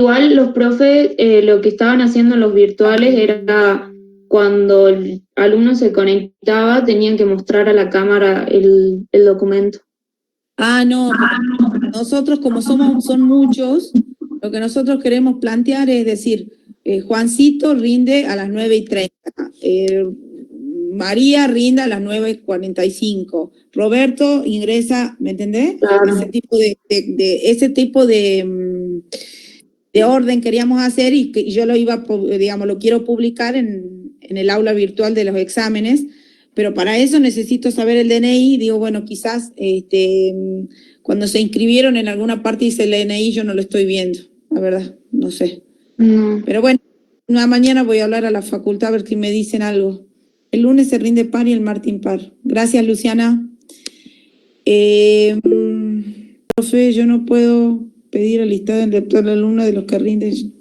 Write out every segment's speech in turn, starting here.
Igual los profes lo que estaban haciendo en los virtuales era cuando el alumno se conectaba, tenían que mostrar a la cámara el documento. Ah, no, nosotros como son muchos, lo que nosotros queremos plantear es decir, Juancito rinde a las 9:30, María rinde a las 9:45, Roberto ingresa, ¿me entendés? Claro. Ese tipo de orden queríamos hacer y yo lo quiero publicar en el aula virtual de los exámenes, pero para eso necesito saber el DNI. Digo, bueno, quizás cuando se inscribieron en alguna parte dice el DNI, yo no lo estoy viendo, la verdad, no sé. No. Pero bueno, una mañana voy a hablar a la facultad a ver si me dicen algo. El lunes se rinde par y el martes impar. Gracias, Luciana. Profe, yo no puedo pedir el listado del lector de alumnos de los que rinden.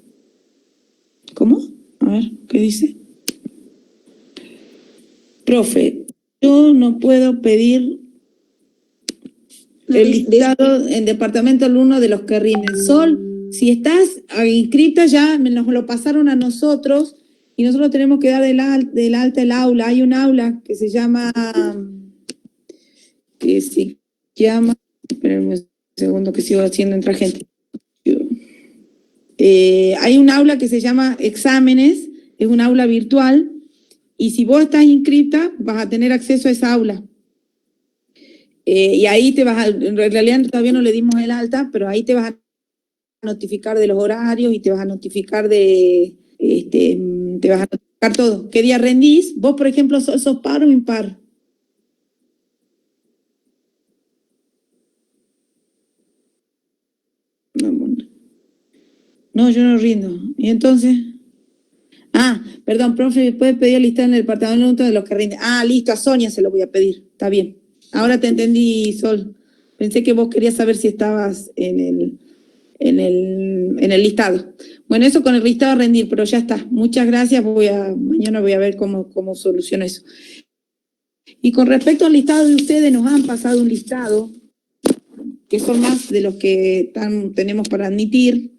¿Cómo? A ver, ¿qué dice? Profe, yo no puedo pedir el listado en departamento alumno de los que rinden. Sol, si estás inscrita ya nos lo pasaron a nosotros y nosotros tenemos que dar del alta el aula. Hay un aula que se llama, espérenme un segundo que sigo haciendo entrar gente. Hay un aula que se llama exámenes, es un aula virtual, y si vos estás inscrita vas a tener acceso a esa aula. Y ahí en realidad todavía no le dimos el alta, pero ahí te vas a notificar de los horarios y te vas a notificar te vas a notificar todo. ¿Qué día rendís? Vos, por ejemplo, sos par o impar. No, yo no rindo. ¿Y entonces? Ah, perdón, profe, ¿puede pedir lista en el departamento de los que rinden? Ah, listo, a Sonia se lo voy a pedir. Está bien. Ahora te entendí, Sol. Pensé que vos querías saber si estabas en el listado. Bueno, eso con el listado a rendir, pero ya está. Muchas gracias. Mañana voy a ver cómo soluciono eso. Y con respecto al listado de ustedes, nos han pasado un listado que son más de los que tenemos para admitir,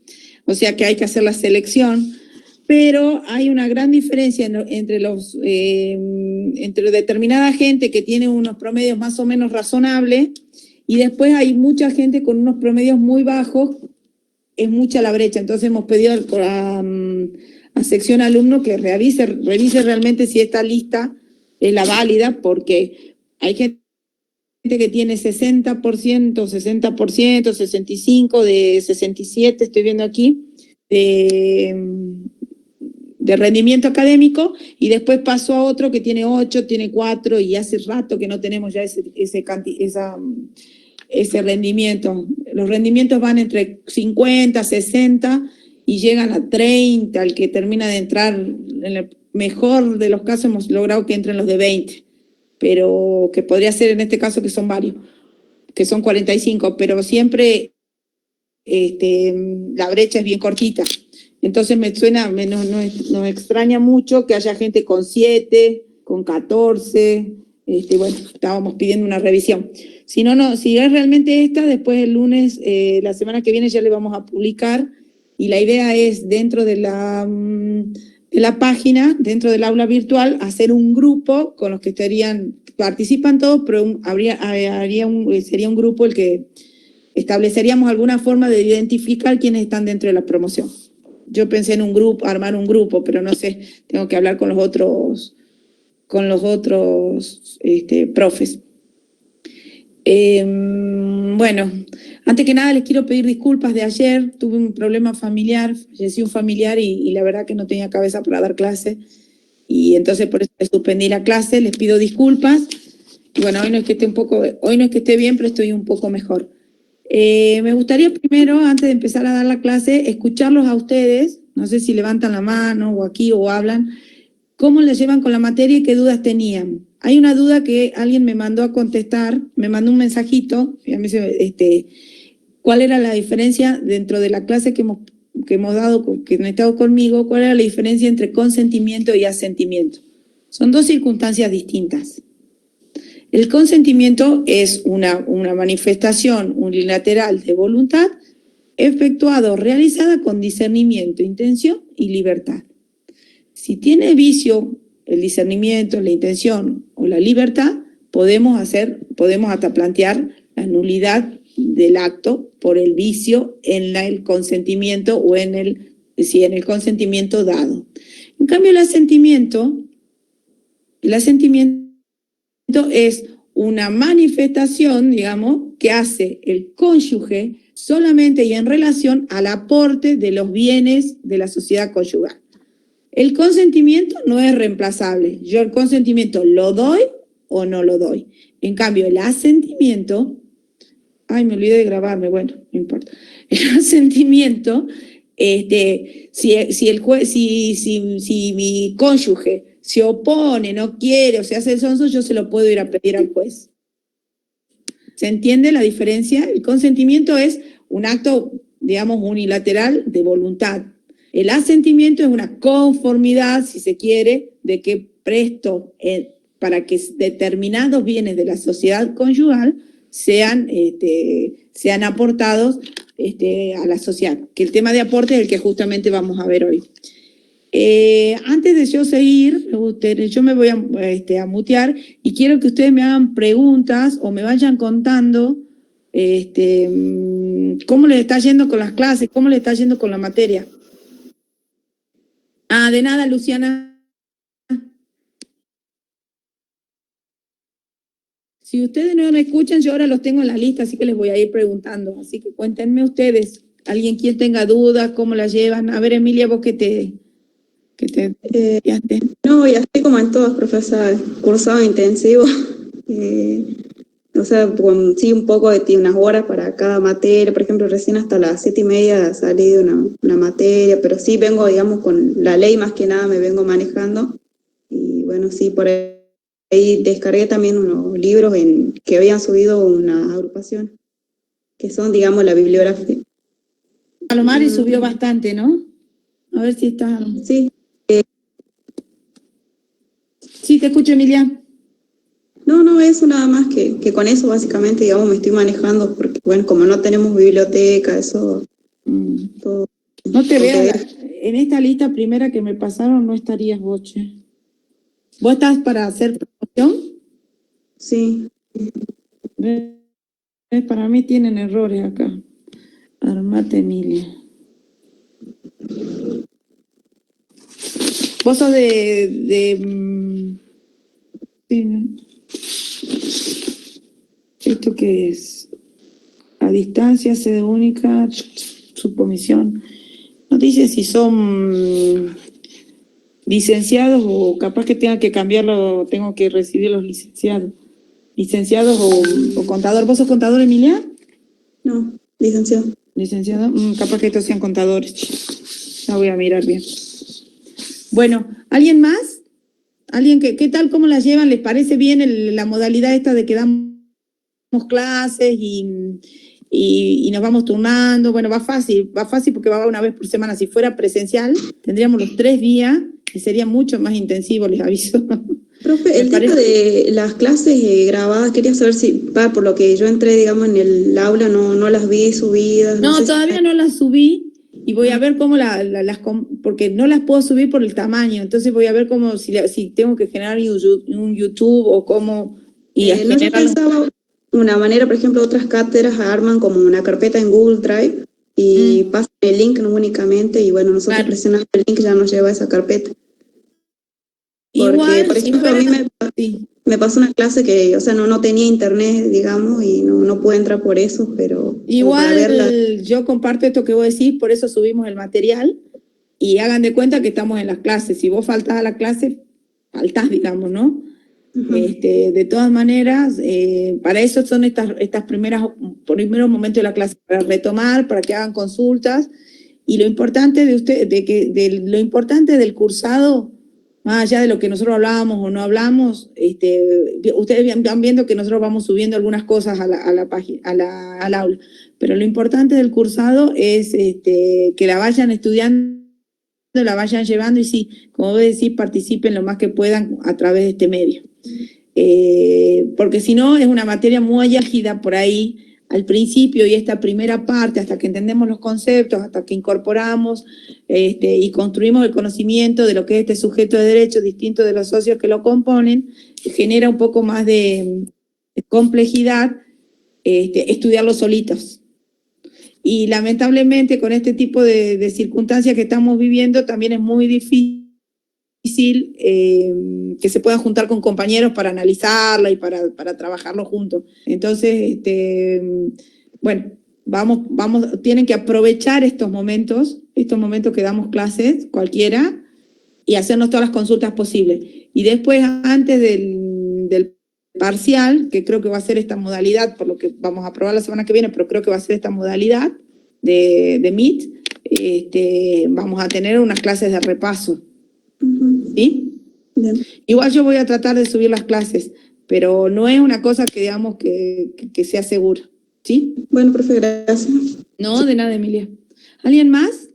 o sea que hay que hacer la selección, pero hay una gran diferencia entre determinada gente que tiene unos promedios más o menos razonables y después hay mucha gente con unos promedios muy bajos, es mucha la brecha. Entonces hemos pedido a sección alumno que revise realmente si esta lista es la válida, porque hay gente que tiene 60%, 60%, 65%, de 67%, estoy viendo aquí, de rendimiento académico, y después pasó a otro que tiene 8, tiene 4, y hace rato que no tenemos ya ese rendimiento. Los rendimientos van entre 50, 60 y llegan a 30, el que termina de entrar, en el mejor de los casos hemos logrado que entren los de 20, pero que podría ser en este caso que son varios, que son 45, pero siempre la brecha es bien cortita. Entonces nos extraña mucho que haya gente con 7, con 14, bueno, estábamos pidiendo una revisión. Si es realmente esta, después el lunes, la semana que viene ya le vamos a publicar, y la idea es dentro de la página, dentro del aula virtual, hacer un grupo con los que participan todos, pero sería un grupo el que estableceríamos alguna forma de identificar quiénes están dentro de la promoción. Yo pensé en armar un grupo, pero no sé, tengo que hablar con los otros profes. Bueno, antes que nada les quiero pedir disculpas de ayer. Tuve un problema familiar, falleció un familiar y la verdad que no tenía cabeza para dar clase, y entonces por eso suspendí la clase. Les pido disculpas. Y bueno, hoy no es que esté bien, pero estoy un poco mejor. Me gustaría primero, antes de empezar a dar la clase, escucharlos a ustedes. No sé si levantan la mano o aquí o hablan, cómo les llevan con la materia y qué dudas tenían. Hay una duda que alguien me mandó a contestar, me mandó un mensajito, y a mí ¿cuál era la diferencia dentro de la clase que hemos dado, que han estado conmigo? ¿Cuál era la diferencia entre consentimiento y asentimiento? Son dos circunstancias distintas. El consentimiento es una manifestación unilateral de voluntad efectuada o realizada con discernimiento, intención y libertad. Si tiene vicio el discernimiento, la intención o la libertad, podemos hasta plantear la nulidad del acto por el vicio en el consentimiento o en el consentimiento dado. En cambio, el asentimiento es una manifestación, digamos, que hace el cónyuge solamente y en relación al aporte de los bienes de la sociedad conyugal. El consentimiento no es reemplazable. Yo el consentimiento lo doy o no lo doy. En cambio, el asentimiento, me olvidé de grabarme, bueno, no importa. El asentimiento, si mi cónyuge se opone, no quiere o se hace el sonso, yo se lo puedo ir a pedir al juez. ¿Se entiende la diferencia? El consentimiento es un acto, digamos, unilateral de voluntad. El asentimiento es una conformidad, si se quiere, de que presto para que determinados bienes de la sociedad conyugal sean aportados a la sociedad. Que el tema de aporte es el que justamente vamos a ver hoy. Antes de yo seguir, yo me voy a mutear y quiero que ustedes me hagan preguntas o me vayan contando cómo les está yendo con las clases, cómo les está yendo con la materia. De nada, Luciana. Si ustedes no me escuchan, yo ahora los tengo en la lista, así que les voy a ir preguntando. Así que cuéntenme ustedes, alguien quien tenga dudas, cómo la llevan. A ver, Emilia, vos que te No, ya estoy como en todas, profesora, cursado intensivo. O sea, sí, un poco de unas horas para cada materia. Por ejemplo, recién hasta las 7:30 salí de una materia, pero sí vengo, digamos, con la ley más que nada me vengo manejando. Y bueno, sí, por ahí descargué también unos libros que habían subido una agrupación, que son, digamos, la bibliografía. Palomari subió bastante, ¿no? A ver si está... Sí. Sí, te escucho, Emilia. No, eso nada más que con eso básicamente, digamos, me estoy manejando, porque bueno, como no tenemos biblioteca, eso... Todo, no te veo, en esta lista primera que me pasaron no estarías vos, che. ¿Vos estás para hacer promoción? Sí. Para mí tienen errores acá. Armate, Emilia. Vos sos ¿esto qué es? A distancia, sede única, subcomisión. No dice si son licenciados o capaz que tenga que cambiarlo, tengo que recibir los licenciados. Licenciados o contador. ¿Vos sos contador, Emilia? No, licenciado. ¿Licenciado? Capaz que estos sean contadores. La voy a mirar bien. Bueno, ¿alguien más? ¿Alguien qué tal, cómo la llevan? ¿Les parece bien la modalidad esta de que damos clases y nos vamos turnando? Bueno, va fácil porque va una vez por semana. Si fuera presencial, tendríamos los 3 días y sería mucho más intensivo, les aviso. Profe, el tema de las clases grabadas, quería saber si, por lo que yo entré, digamos, en el aula, no las vi subidas. No, todavía no las subí. Y voy a ver cómo porque no las puedo subir por el tamaño, entonces voy a ver cómo si tengo que generar un YouTube o cómo... yo pensaba una manera, por ejemplo, otras cátedras arman como una carpeta en Google Drive y pasan el link no únicamente, y bueno, nosotros presionamos el link ya nos lleva a esa carpeta. Porque, igual, por ejemplo, a mí me pasó una clase que, o sea, no tenía internet, digamos, y no pude entrar por eso, pero... Igual yo comparto esto que vos decís, por eso subimos el material, y hagan de cuenta que estamos en las clases. Si vos faltás a la clase, faltás, digamos, ¿no? De todas maneras, para eso son estas primeros momentos de la clase, para retomar, para que hagan consultas, y lo importante lo importante del cursado, más allá de lo que nosotros hablábamos o no hablamos, ustedes van viendo que nosotros vamos subiendo algunas cosas a la página, al aula, pero lo importante del cursado es que la vayan estudiando, la vayan llevando, y sí, como vos decís, participen lo más que puedan a través de este medio. Porque si no, es una materia muy álgida por ahí, al principio y esta primera parte, hasta que entendemos los conceptos, hasta que incorporamos y construimos el conocimiento de lo que es este sujeto de derecho, distinto de los socios que lo componen, genera un poco más de complejidad estudiarlo solitos. Y lamentablemente con este tipo de circunstancias que estamos viviendo también es muy difícil que se puedan juntar con compañeros para analizarla y para trabajarlo juntos. Entonces, bueno, tienen que aprovechar estos momentos que damos clases, cualquiera, y hacernos todas las consultas posibles. Y después, antes del parcial, que creo que va a ser esta modalidad, por lo que vamos a aprobar la semana que viene, pero creo que va a ser esta modalidad de Meet, vamos a tener unas clases de repaso. ¿Sí? Bien. Igual yo voy a tratar de subir las clases, pero no es una cosa que digamos que sea segura. ¿Sí? Bueno, profe, gracias. No, de nada, Emilia. ¿Alguien más?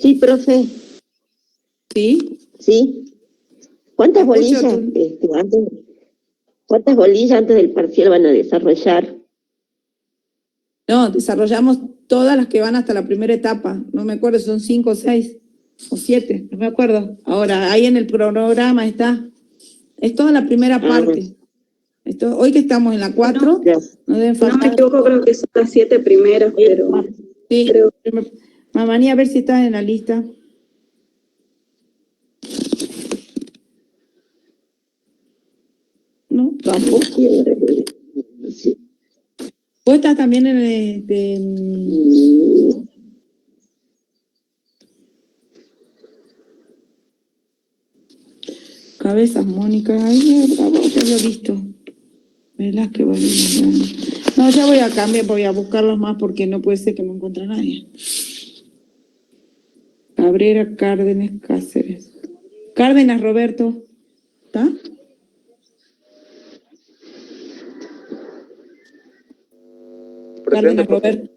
Sí, profe. ¿Sí? Sí. ¿Cuántas bolillas antes del parcial van a desarrollar? No, desarrollamos todas las que van hasta la primera etapa. No me acuerdo, son 5 o 6 o 7, no me acuerdo. Ahora, ahí en el programa está. Es toda la primera parte. Hoy que estamos en la 4, no deben faltar. No me equivoco, creo que son las 7 primeras, pero... Sí, Mamani, a ver si estás en la lista. No, tampoco. Sí. ¿Vos estás también en Cabezas, Mónica? Ay, bravo, ya lo he visto. ¿Verdad que bueno? No, ya voy a cambiar, voy a buscarlos más porque no puede ser que no encuentre a nadie. Cabrera, Cárdenas, Cáceres. Cárdenas, Roberto. ¿Está? Cárdenas, Roberto.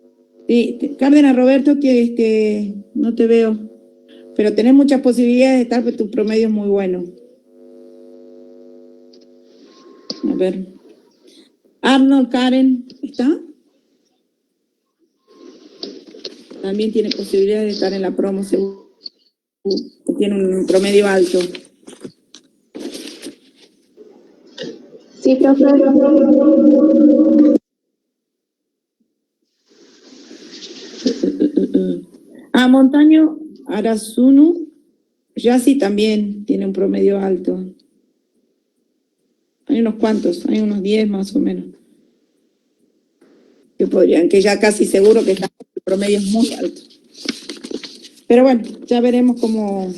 Sí, Cárdenas, Roberto, que no te veo. Pero tenés muchas posibilidades de estar, pero tu promedio es muy bueno. A ver. Arnold, Karen, ¿está? También tiene posibilidades de estar en la promo, seguro. Tiene un promedio alto. Sí, profe. Montaño Arasunu, Yassi también tiene un promedio alto. Hay unos cuantos, hay unos 10 más o menos. Que ya casi seguro que el promedio es muy alto. Pero bueno, ya veremos cómo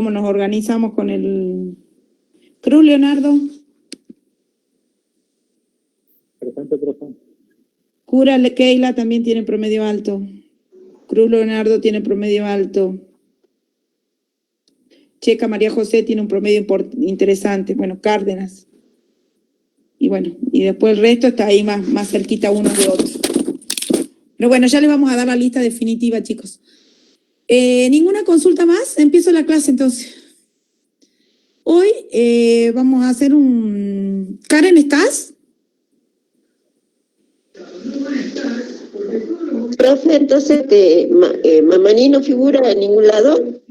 nos organizamos con el... Cruz, Leonardo. Presente, profe. Cura, Keila también tiene promedio alto. Cruz, Leonardo tiene promedio alto. Checa, María José tiene un promedio interesante. Bueno, Cárdenas. Y bueno, y después el resto está ahí más cerquita unos de otros. Pero bueno, ya les vamos a dar la lista definitiva, chicos. ¿Ninguna consulta más? Empiezo la clase entonces. Hoy vamos a hacer un... Karen, ¿estás? Profe, entonces Mamani no figura en ningún lado.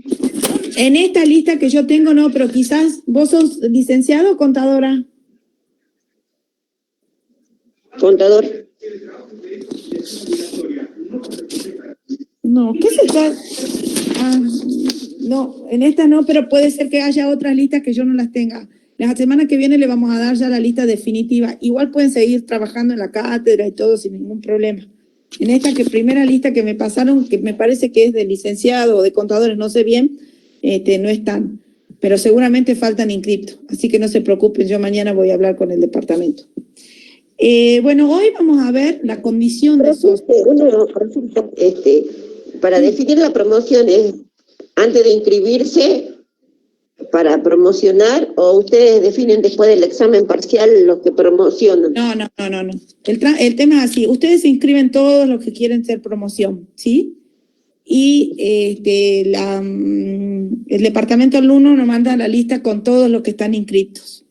En esta lista que yo tengo no, pero quizás vos sos licenciado o contadora. Contador. No, ¿qué se trata? No, en esta no, pero puede ser que haya otras listas que yo no las tenga. La semana que viene le vamos a dar ya la lista definitiva. Igual pueden seguir trabajando en la cátedra y todo sin ningún problema. En esta primera lista que me pasaron, que me parece que es de licenciado o de contadores, no sé bien, no están. Pero seguramente faltan inscriptos. Así que no se preocupen, yo mañana voy a hablar con el departamento. Bueno, hoy vamos a ver la comisión de socios. Una consulta, para definir la promoción, ¿es antes de inscribirse para promocionar o ustedes definen después del examen parcial los que promocionan? No. El tema es así, ustedes se inscriben todos los que quieren ser promoción, ¿sí? y el departamento alumno nos manda la lista con todos los que están inscriptos.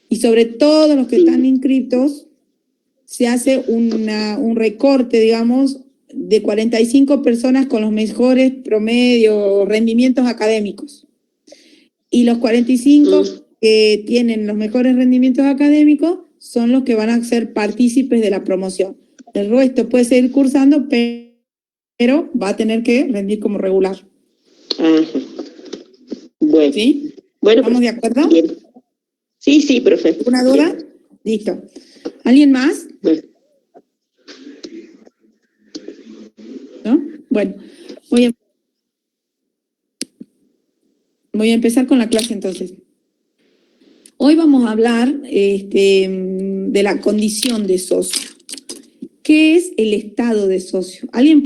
Y sobre todos los que están inscriptos se hace un recorte, digamos, de 45 personas con los mejores promedios, rendimientos académicos. Y los 45 que tienen los mejores rendimientos académicos son los que van a ser partícipes de la promoción. El resto puede seguir cursando, pero va a tener que rendir como regular. Ajá. Bueno. ¿Sí? Bueno, ¿Estamos de acuerdo? Bien. Sí, profe. ¿Una duda? Bien. Listo. ¿Alguien más? Bueno. ¿No? Bueno, voy a empezar con la clase entonces. Hoy vamos a hablar de la condición de socio. ¿Qué es el estado de socio? ¿Alguien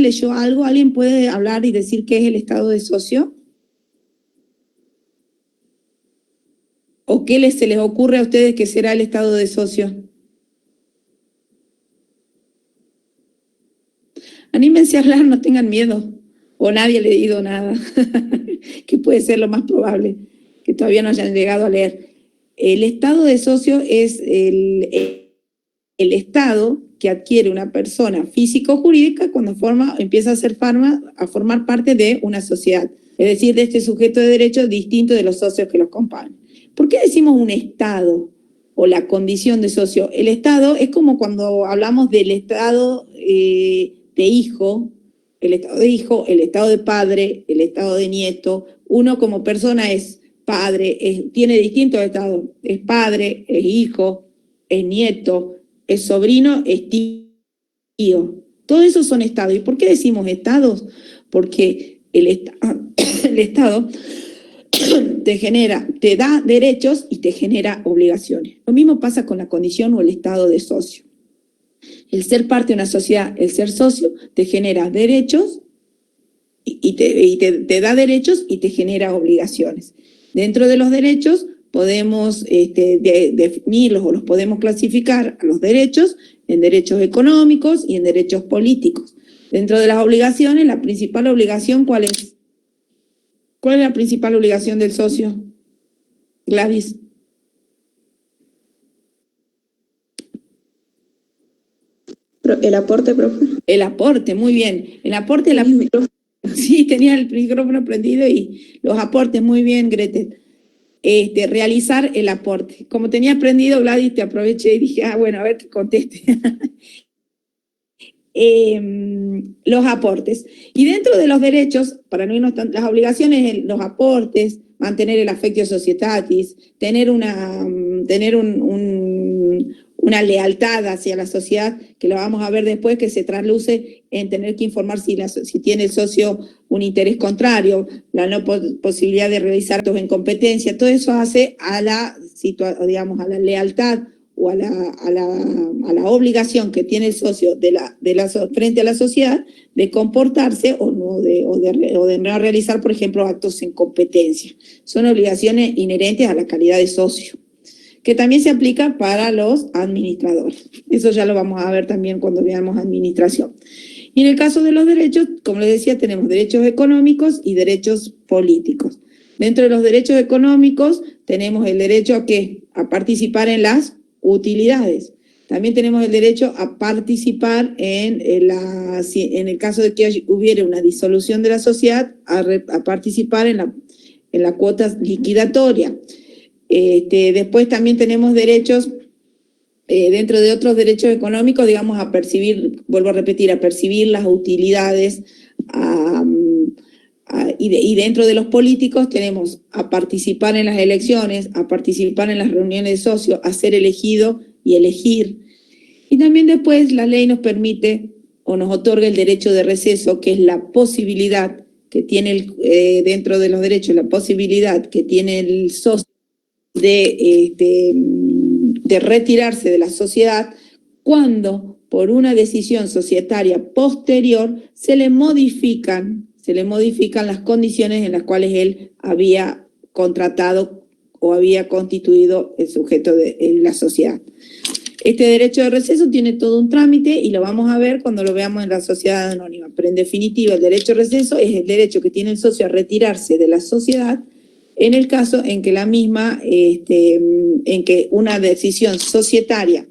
leyó algo? ¿Alguien puede hablar y decir qué es el estado de socio? ¿O qué se les ocurre a ustedes que será el estado de socio? Anímense a hablar, no tengan miedo. O nadie ha leído nada, que puede ser lo más probable, que todavía no hayan llegado a leer. El estado de socio es el estado que adquiere una persona físico-jurídica cuando empieza a formar parte de una sociedad, es decir, de este sujeto de derecho distinto de los socios que los componen. ¿Por qué decimos un estado o la condición de socio? El estado es como cuando hablamos del estado de hijo, el estado de padre, el estado de nieto. Uno como persona es padre, tiene distintos estados, es padre, es hijo, es nieto, es sobrino, es tío. Todos esos son estados. ¿Y por qué decimos estados? Porque el estado te da derechos y te genera obligaciones. Lo mismo pasa con la condición o el estado de socio. El ser parte de una sociedad, el ser socio, te genera derechos y te da derechos y te genera obligaciones. Dentro de los derechos podemos definirlos o los podemos clasificar a los derechos en derechos económicos y en derechos políticos. Dentro de las obligaciones, la principal obligación, ¿cuál es? ¿Cuál es la principal obligación del socio? Gladys. El aporte, profe. El aporte, muy bien. El aporte, sí, tenía el micrófono prendido y los aportes, muy bien, Gretel. Realizar el aporte. Como tenías prendido, Gladys, te aproveché y dije, bueno, a ver que conteste. Los aportes. Y dentro de los derechos, para no irnos las obligaciones, los aportes, mantener el affectio societatis, tener una lealtad hacia la sociedad, que lo vamos a ver después, que se trasluce en tener que informar si tiene el socio un interés contrario, la no posibilidad de realizar actos en competencia. Todo eso hace a la lealtad o a la obligación que tiene el socio frente a la sociedad de comportarse o de no realizar, por ejemplo, actos en competencia. Son obligaciones inherentes a la calidad de socio, que también se aplica para los administradores. Eso ya lo vamos a ver también cuando veamos administración. Y en el caso de los derechos, como les decía, tenemos derechos económicos y derechos políticos. Dentro de los derechos económicos tenemos el derecho a ¿qué? A participar en las utilidades. También tenemos el derecho a participar en el caso de que hubiera una disolución de la sociedad, a participar en la cuota liquidatoria. Después también tenemos derechos, dentro de otros derechos económicos, digamos, a percibir, vuelvo a repetir, a percibir las utilidades, y dentro de los políticos tenemos a participar en las elecciones, a participar en las reuniones de socios, a ser elegido y elegir. Y también después la ley nos permite o nos otorga el derecho de receso, que es la posibilidad que tiene dentro de los derechos, la posibilidad que tiene el socio de retirarse de la sociedad cuando por una decisión societaria posterior se le modifican las condiciones en las cuales él había contratado o había constituido el sujeto de la sociedad. Este derecho de receso tiene todo un trámite y lo vamos a ver cuando lo veamos en la sociedad anónima, pero en definitiva el derecho de receso es el derecho que tiene el socio a retirarse de la sociedad en el caso en que la misma, en que una decisión societaria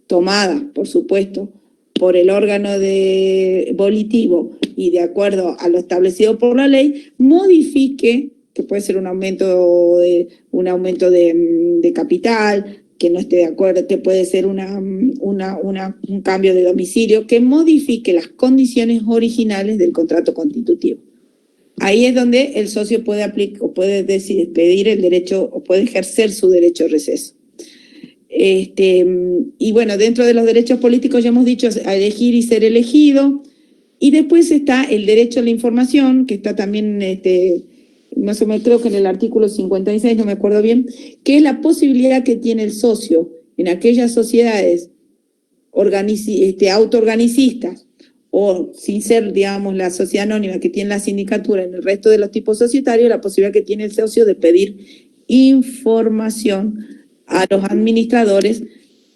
tomada, por supuesto, por el órgano volitivo y de acuerdo a lo establecido por la ley, modifique, que puede ser un aumento de capital, que no esté de acuerdo, que puede ser un cambio de domicilio, que modifique las condiciones originales del contrato constitutivo. Ahí es donde el socio puede aplicar o puede pedir el derecho o puede ejercer su derecho de receso. Y bueno, dentro de los derechos políticos ya hemos dicho a elegir y ser elegido, y después está el derecho a la información, que está también, más o menos creo que en el artículo 56, no me acuerdo bien, que es la posibilidad que tiene el socio en aquellas sociedades autoorganicistas, o sin ser, digamos, la sociedad anónima que tiene la sindicatura en el resto de los tipos societarios, la posibilidad que tiene el socio de pedir información a los administradores,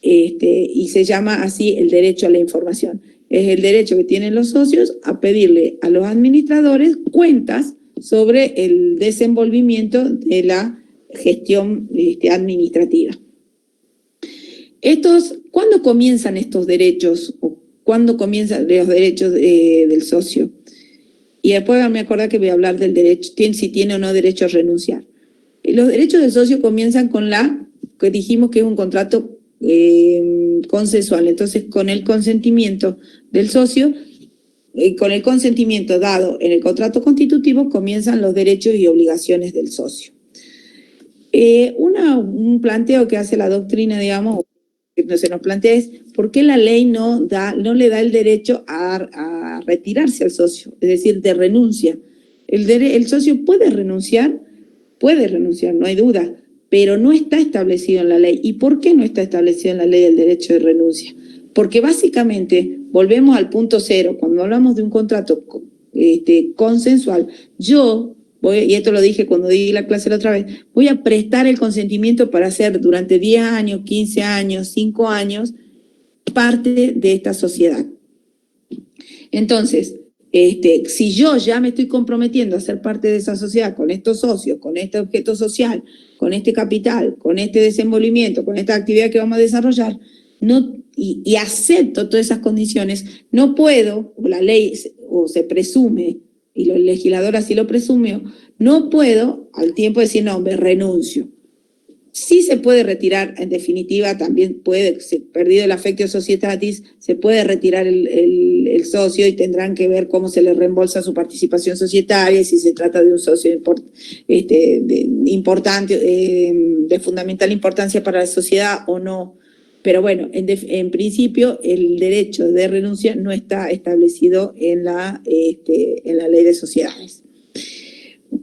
y se llama así el derecho a la información. Es el derecho que tienen los socios a pedirle a los administradores cuentas sobre el desenvolvimiento de la gestión administrativa. ¿Cuándo comienzan estos derechos? ¿Cuándo comienzan los derechos del socio? Y después me acordé que voy a hablar del derecho, si tiene o no derecho a renunciar. Los derechos del socio comienzan con que dijimos que es un contrato consensual. Entonces, con el consentimiento del socio, con el consentimiento dado en el contrato constitutivo, comienzan los derechos y obligaciones del socio. Un planteo que hace la doctrina, digamos, que se nos plantea es por qué la ley no le da el derecho a retirarse al socio, es decir, de renuncia. El socio puede renunciar, no hay duda, pero no está establecido en la ley. ¿Y por qué no está establecido en la ley el derecho de renuncia? Porque básicamente, volvemos al punto cero, cuando hablamos de un contrato consensual, y esto lo dije cuando di la clase la otra vez, voy a prestar el consentimiento para ser durante 10 años, 15 años, 5 años, parte de esta sociedad. Entonces, si yo ya me estoy comprometiendo a ser parte de esa sociedad con estos socios, con este objeto social, con este capital, con este desenvolvimiento, con esta actividad que vamos a desarrollar, y acepto todas esas condiciones, no puedo, o la ley o se presume, y el legislador así lo presumió, no puedo al tiempo decir, no, me renuncio. Sí se puede retirar, en definitiva, también perdido el affectio societatis, se puede retirar el socio y tendrán que ver cómo se le reembolsa su participación societaria, si se trata de un socio importante, de fundamental importancia para la sociedad o no. Pero bueno, en principio el derecho de renuncia no está establecido en la ley de sociedades.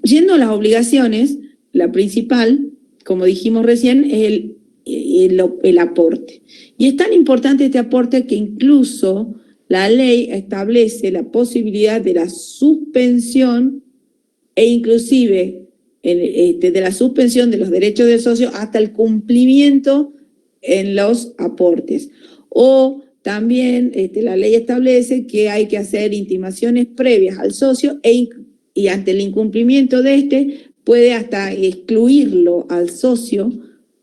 Yendo a las obligaciones, la principal, como dijimos recién, es el aporte. Y es tan importante este aporte que incluso la ley establece la posibilidad de la suspensión e inclusive de la suspensión de los derechos del socio hasta el cumplimiento en los aportes. O también la ley establece que hay que hacer intimaciones previas al socio y ante el incumplimiento de puede hasta excluirlo al socio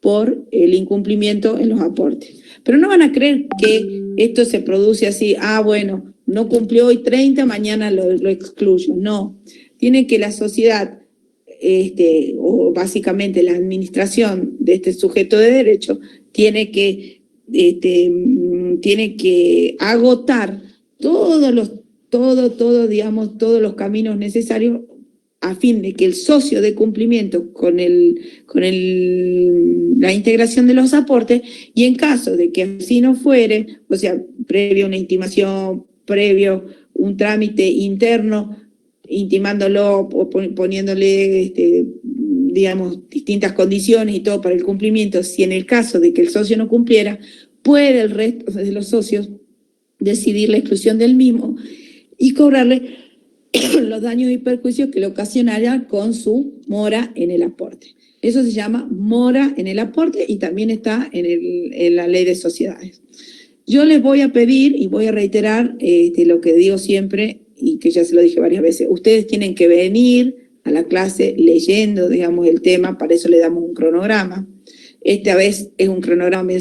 por el incumplimiento en los aportes. Pero no van a creer que esto se produce así, bueno, no cumplió hoy 30, mañana lo excluyo. No, tiene que la sociedad, o básicamente la administración de este sujeto de derecho, tiene que agotar todos los caminos necesarios a fin de que el socio dé cumplimiento con la integración de los aportes, y en caso de que así no fuere, o sea, previo una intimación, previo un trámite interno, intimándolo o poniéndole distintas condiciones y todo para el cumplimiento, si en el caso de que el socio no cumpliera, puede el resto de los socios decidir la exclusión del mismo y cobrarle los daños y perjuicios que le ocasionaría con su mora en el aporte. Eso se llama mora en el aporte y también está en la ley de sociedades. Yo les voy a pedir y voy a reiterar lo que digo siempre y que ya se lo dije varias veces. Ustedes tienen que venir a la clase leyendo, digamos, el tema, para eso le damos un cronograma. Esta vez es un cronograma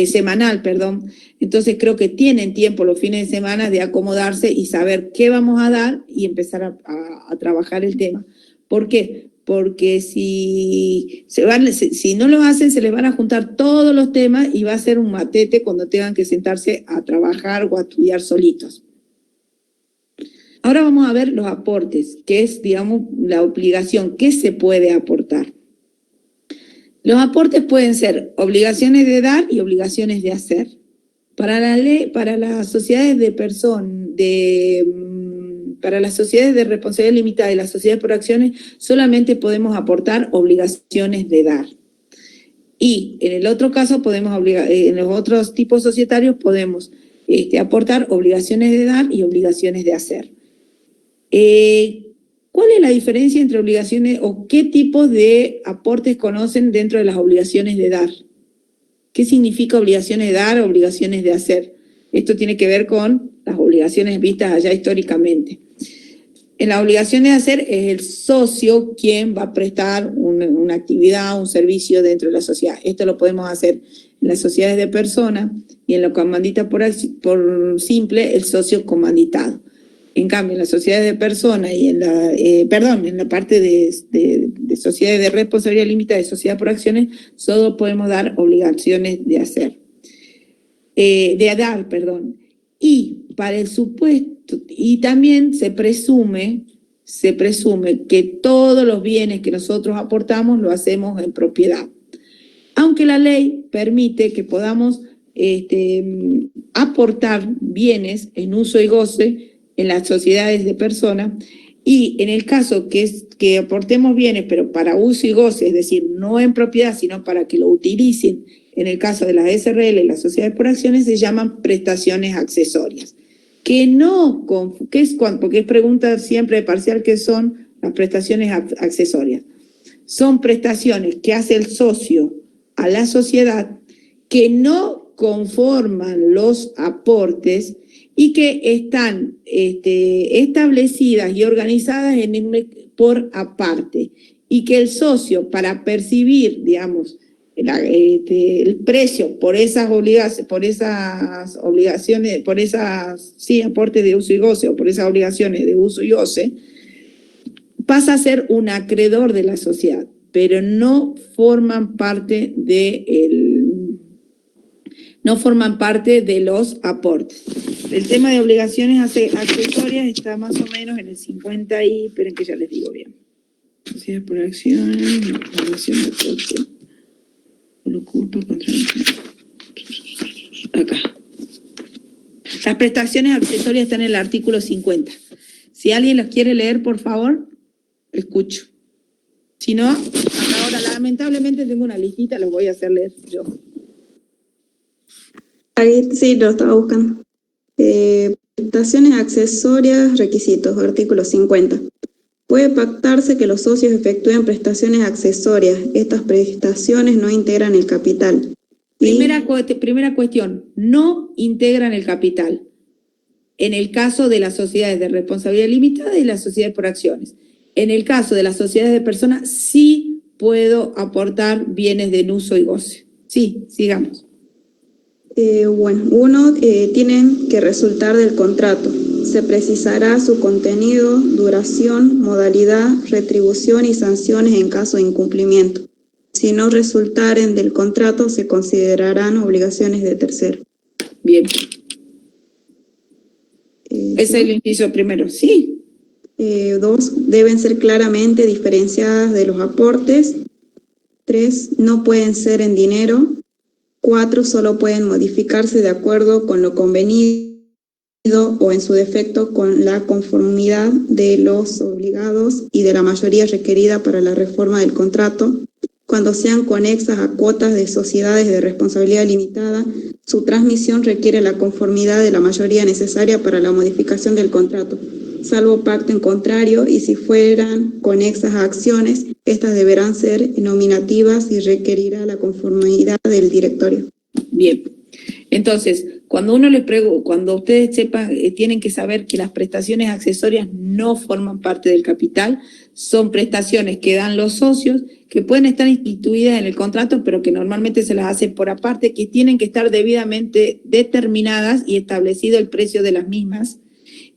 semanal, perdón. Entonces creo que tienen tiempo los fines de semana de acomodarse y saber qué vamos a dar y empezar a trabajar el tema. ¿Por qué? Porque si no lo hacen, se les van a juntar todos los temas y va a ser un matete cuando tengan que sentarse a trabajar o a estudiar solitos. Ahora vamos a ver los aportes, que es, digamos, la obligación. ¿Qué se puede aportar? Los aportes pueden ser obligaciones de dar y obligaciones de hacer. Para la ley, para las sociedades para las sociedades de responsabilidad limitada y las sociedades por acciones, solamente podemos aportar obligaciones de dar. Y en el otro caso, en los otros tipos societarios, podemos aportar obligaciones de dar y obligaciones de hacer. ¿Cuál es la diferencia entre obligaciones o qué tipos de aportes conocen dentro de las obligaciones de dar? ¿Qué significa obligaciones de dar, obligaciones de hacer? Esto tiene que ver con las obligaciones vistas allá históricamente. En la obligación de hacer es el socio quien va a prestar una actividad, un servicio dentro de la sociedad. Esto lo podemos hacer en las sociedades de personas y en la comandita por simple, el socio comanditado. En cambio, en las sociedades de personas y en la parte de sociedades de responsabilidad limitada y sociedad por acciones, solo podemos dar obligaciones de hacer. Y para el supuesto, y también se presume que todos los bienes que nosotros aportamos lo hacemos en propiedad. Aunque la ley permite que podamos aportar bienes en uso y goce en las sociedades de personas, y en el caso que aportemos bienes, pero para uso y goce, es decir, no en propiedad, sino para que lo utilicen, en el caso de las SRL y las sociedades por acciones, se llaman prestaciones accesorias. Porque es pregunta siempre de parcial, ¿qué son las prestaciones accesorias? Son prestaciones que hace el socio a la sociedad que no conforman los aportes y que están establecidas y organizadas por aparte, y que el socio, para percibir, digamos, el precio por esas obligaciones, aportes de uso y goce, o por esas obligaciones de uso y goce, pasa a ser un acreedor de la sociedad, pero no forman parte de los aportes. El tema de obligaciones accesorias está más o menos en el 50 y... Esperen que ya les digo bien. Sociedades por acciones, obligación de aporte. Lo culpa contra acá. Las prestaciones accesorias están en el artículo 50. Si alguien las quiere leer, por favor, escucho. Si no, hasta ahora lamentablemente tengo una listita, los voy a hacer leer yo. Ahí sí, lo estaba buscando. Prestaciones accesorias, requisitos, artículo 50. Puede pactarse que los socios efectúen prestaciones accesorias. Estas prestaciones no integran el capital. Primera cuestión, no integran el capital. En el caso de las sociedades de responsabilidad limitada y las sociedades por acciones. En el caso de las sociedades de personas, sí puedo aportar bienes de uso y goce. Sí, sigamos. Tienen que resultar del contrato. Se precisará su contenido, duración, modalidad, retribución y sanciones en caso de incumplimiento. Si no resultaren del contrato, se considerarán obligaciones de tercero. Bien. Ese es el inciso primero, sí. 2, deben ser claramente diferenciadas de los aportes. 3, no pueden ser en dinero. 4, solo pueden modificarse de acuerdo con lo convenido o en su defecto con la conformidad de los obligados y de la mayoría requerida para la reforma del contrato. Cuando sean conexas a cuotas de sociedades de responsabilidad limitada, su transmisión requiere la conformidad de la mayoría necesaria para la modificación del contrato. salvo pacto en contrario, y si fueran conexas a acciones, estas deberán ser nominativas y requerirá la conformidad del directorio. Bien. Entonces, cuando ustedes sepan, tienen que saber que las prestaciones accesorias no forman parte del capital, son prestaciones que dan los socios, que pueden estar instituidas en el contrato, pero que normalmente se las hace por aparte, que tienen que estar debidamente determinadas y establecido el precio de las mismas.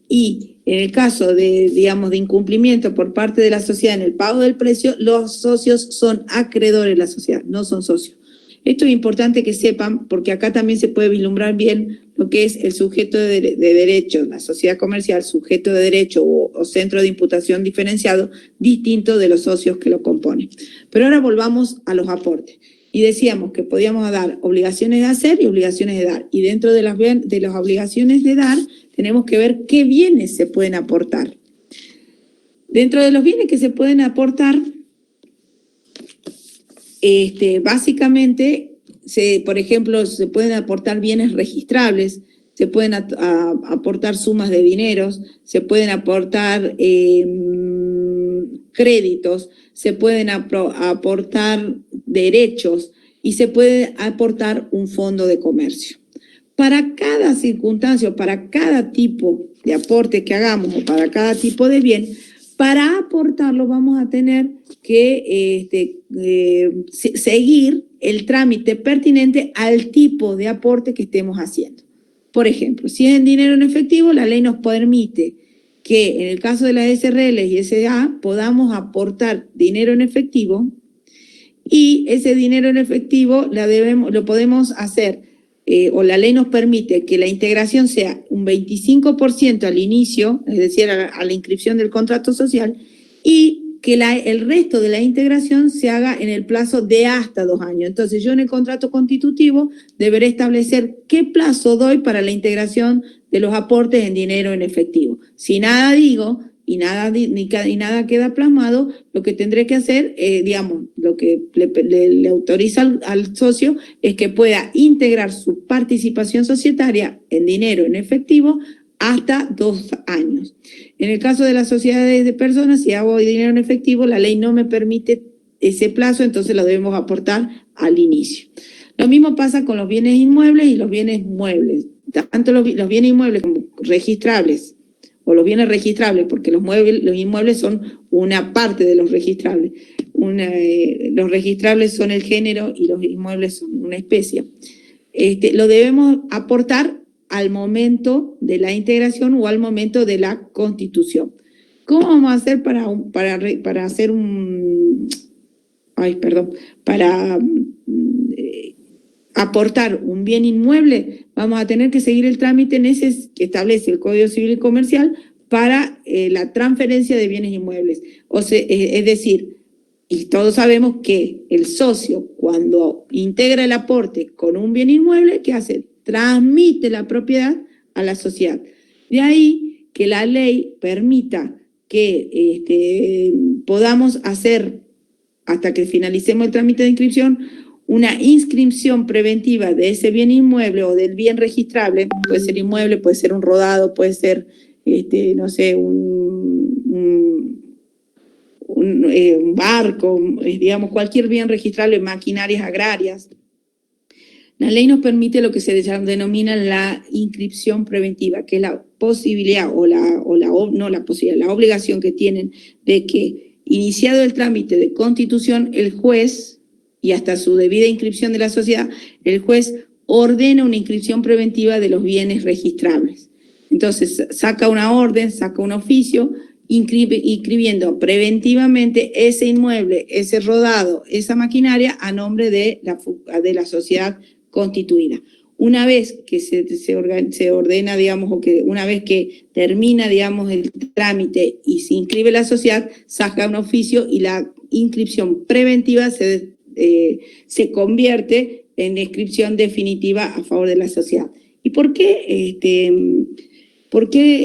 Y en el caso de, digamos, de incumplimiento por parte de la sociedad en el pago del precio, los socios son acreedores de la sociedad, no son socios. Esto es importante que sepan, porque acá también se puede vislumbrar bien lo que es el sujeto de derecho, la sociedad comercial, sujeto de derecho o centro de imputación diferenciado, distinto de los socios que lo componen. Pero ahora volvamos a los aportes. Y decíamos que podíamos dar obligaciones de hacer y obligaciones de dar. Y dentro de las obligaciones de dar, tenemos que ver qué bienes se pueden aportar. Dentro de los bienes que se pueden aportar, básicamente, por ejemplo, se pueden aportar bienes registrables, se pueden aportar sumas de dineros, se pueden aportar créditos, se pueden aportar derechos y se puede aportar un fondo de comercio. Para cada circunstancia, para cada tipo de aporte que hagamos o para cada tipo de bien, para aportarlo vamos a tener que seguir el trámite pertinente al tipo de aporte que estemos haciendo. Por ejemplo, si es en dinero en efectivo, la ley nos permite que en el caso de las SRL y SA podamos aportar dinero en efectivo y ese dinero en efectivo lo podemos hacer, o la ley nos permite que la integración sea un 25% al inicio, es decir, a la inscripción del contrato social, y que el resto de la integración se haga en el plazo de hasta 2 años. Entonces, yo en el contrato constitutivo deberé establecer qué plazo doy para la integración de los aportes en dinero en efectivo. Si nada digo y nada queda plasmado, lo que tendré que hacer, lo que le autoriza al socio es que pueda integrar su participación societaria en dinero en efectivo hasta 2 años. En el caso de las sociedades de personas, si hago dinero en efectivo, la ley no me permite ese plazo, entonces lo debemos aportar al inicio. Lo mismo pasa con los bienes inmuebles y los bienes muebles. Tanto los bienes inmuebles como registrables, o los bienes registrables, porque los inmuebles son una parte de los registrables. Los registrables son el género y los inmuebles son una especie. Lo debemos aportar al momento de la integración o al momento de la constitución. ¿Cómo vamos a hacer para aportar un bien inmueble? Vamos a tener que seguir el trámite que establece el Código Civil y Comercial para la transferencia de bienes inmuebles. Es decir, y todos sabemos que el socio, cuando integra el aporte con un bien inmueble, ¿qué hace? Transmite la propiedad a la sociedad. De ahí que la ley permita que podamos hacer, hasta que finalicemos el trámite de inscripción, una inscripción preventiva de ese bien inmueble o del bien registrable. Puede ser inmueble, puede ser un rodado, puede ser, un barco, cualquier bien registrable, maquinarias agrarias. La ley nos permite lo que se denomina la inscripción preventiva, que es la posibilidad la obligación que tienen de que, iniciado el trámite de constitución, el juez, y hasta su debida inscripción de la sociedad, el juez ordena una inscripción preventiva de los bienes registrables. Entonces, saca una orden, saca un oficio, inscribiendo preventivamente ese inmueble, ese rodado, esa maquinaria a nombre de la sociedad constituida. Una vez que se ordena, una vez que termina, el trámite y se inscribe la sociedad, saca un oficio y la inscripción preventiva se convierte en inscripción definitiva a favor de la sociedad. ¿Y por qué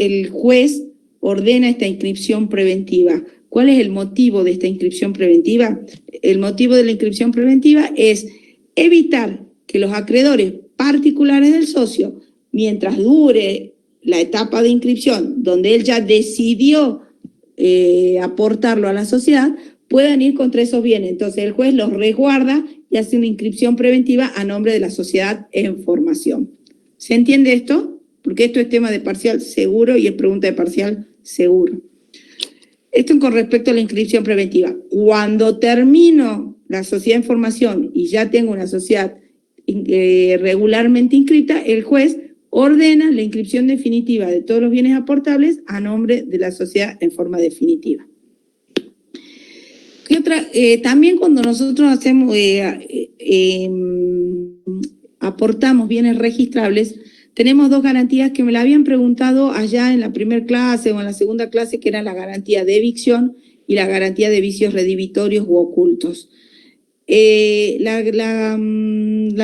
el juez ordena esta inscripción preventiva? ¿Cuál es el motivo de esta inscripción preventiva? El motivo de la inscripción preventiva es evitar que los acreedores particulares del socio, mientras dure la etapa de inscripción, donde él ya decidió aportarlo a la sociedad, puedan ir contra esos bienes. Entonces el juez los resguarda y hace una inscripción preventiva a nombre de la sociedad en formación. ¿Se entiende esto? Porque esto es tema de parcial seguro y es pregunta de parcial seguro. Esto con respecto a la inscripción preventiva. Cuando termino la sociedad en formación y ya tengo una sociedad regularmente inscrita, el juez ordena la inscripción definitiva de todos los bienes aportables a nombre de la sociedad en forma definitiva. ¿Qué otra? También cuando nosotros hacemos, aportamos bienes registrables, tenemos dos garantías que me la habían preguntado allá en la primera clase o en la segunda clase, que eran la garantía de evicción y la garantía de vicios redivitorios u ocultos. La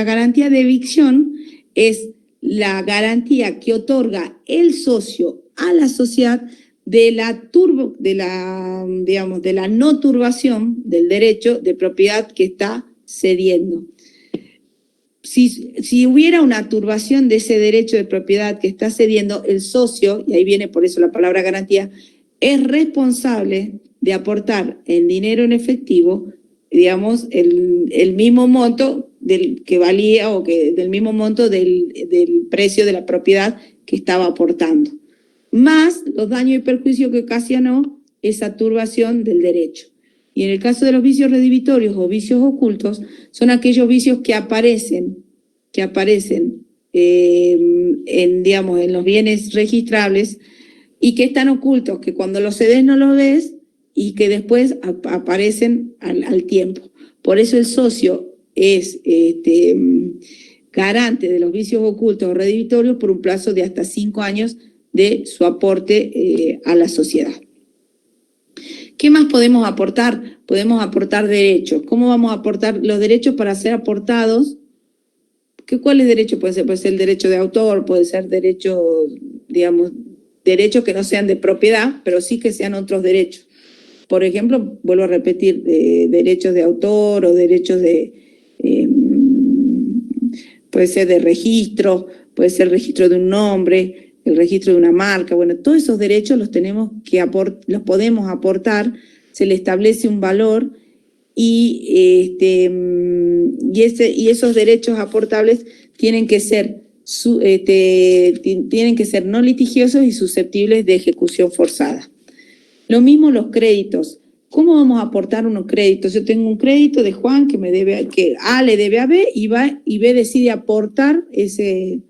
garantía de evicción es la garantía que otorga el socio a la sociedad de la no turbación del derecho de propiedad que está cediendo. Si hubiera una turbación de ese derecho de propiedad que está cediendo, el socio, y ahí viene por eso la palabra garantía, es responsable de aportar en dinero en efectivo, digamos, el mismo monto del que valía o que del mismo monto del precio de la propiedad que estaba aportando, más los daños y perjuicios que ocasionó esa turbación del derecho. Y en el caso de los vicios redivitorios o vicios ocultos, son aquellos vicios que aparecen en los bienes registrables y que están ocultos, que cuando los cedes no los ves y que después aparecen al tiempo. Por eso el socio es garante de los vicios ocultos o redivitorios por un plazo de hasta 5 años de su aporte a la sociedad. ¿Qué más podemos aportar? Podemos aportar derechos. ¿Cómo vamos a aportar los derechos para ser aportados? ¿Cuáles derechos pueden ser? Puede ser el derecho de autor, puede ser derechos que no sean de propiedad, pero sí que sean otros derechos. Por ejemplo, vuelvo a repetir, derechos de autor o derechos puede ser de registro, puede ser registro de un nombre, el registro de una marca. Bueno, todos esos derechos los podemos aportar, se le establece un valor y esos derechos aportables tienen que ser no litigiosos y susceptibles de ejecución forzada. Lo mismo los créditos. ¿Cómo vamos a aportar unos créditos? Yo tengo un crédito de Juan que A le debe a B y B decide aportar ese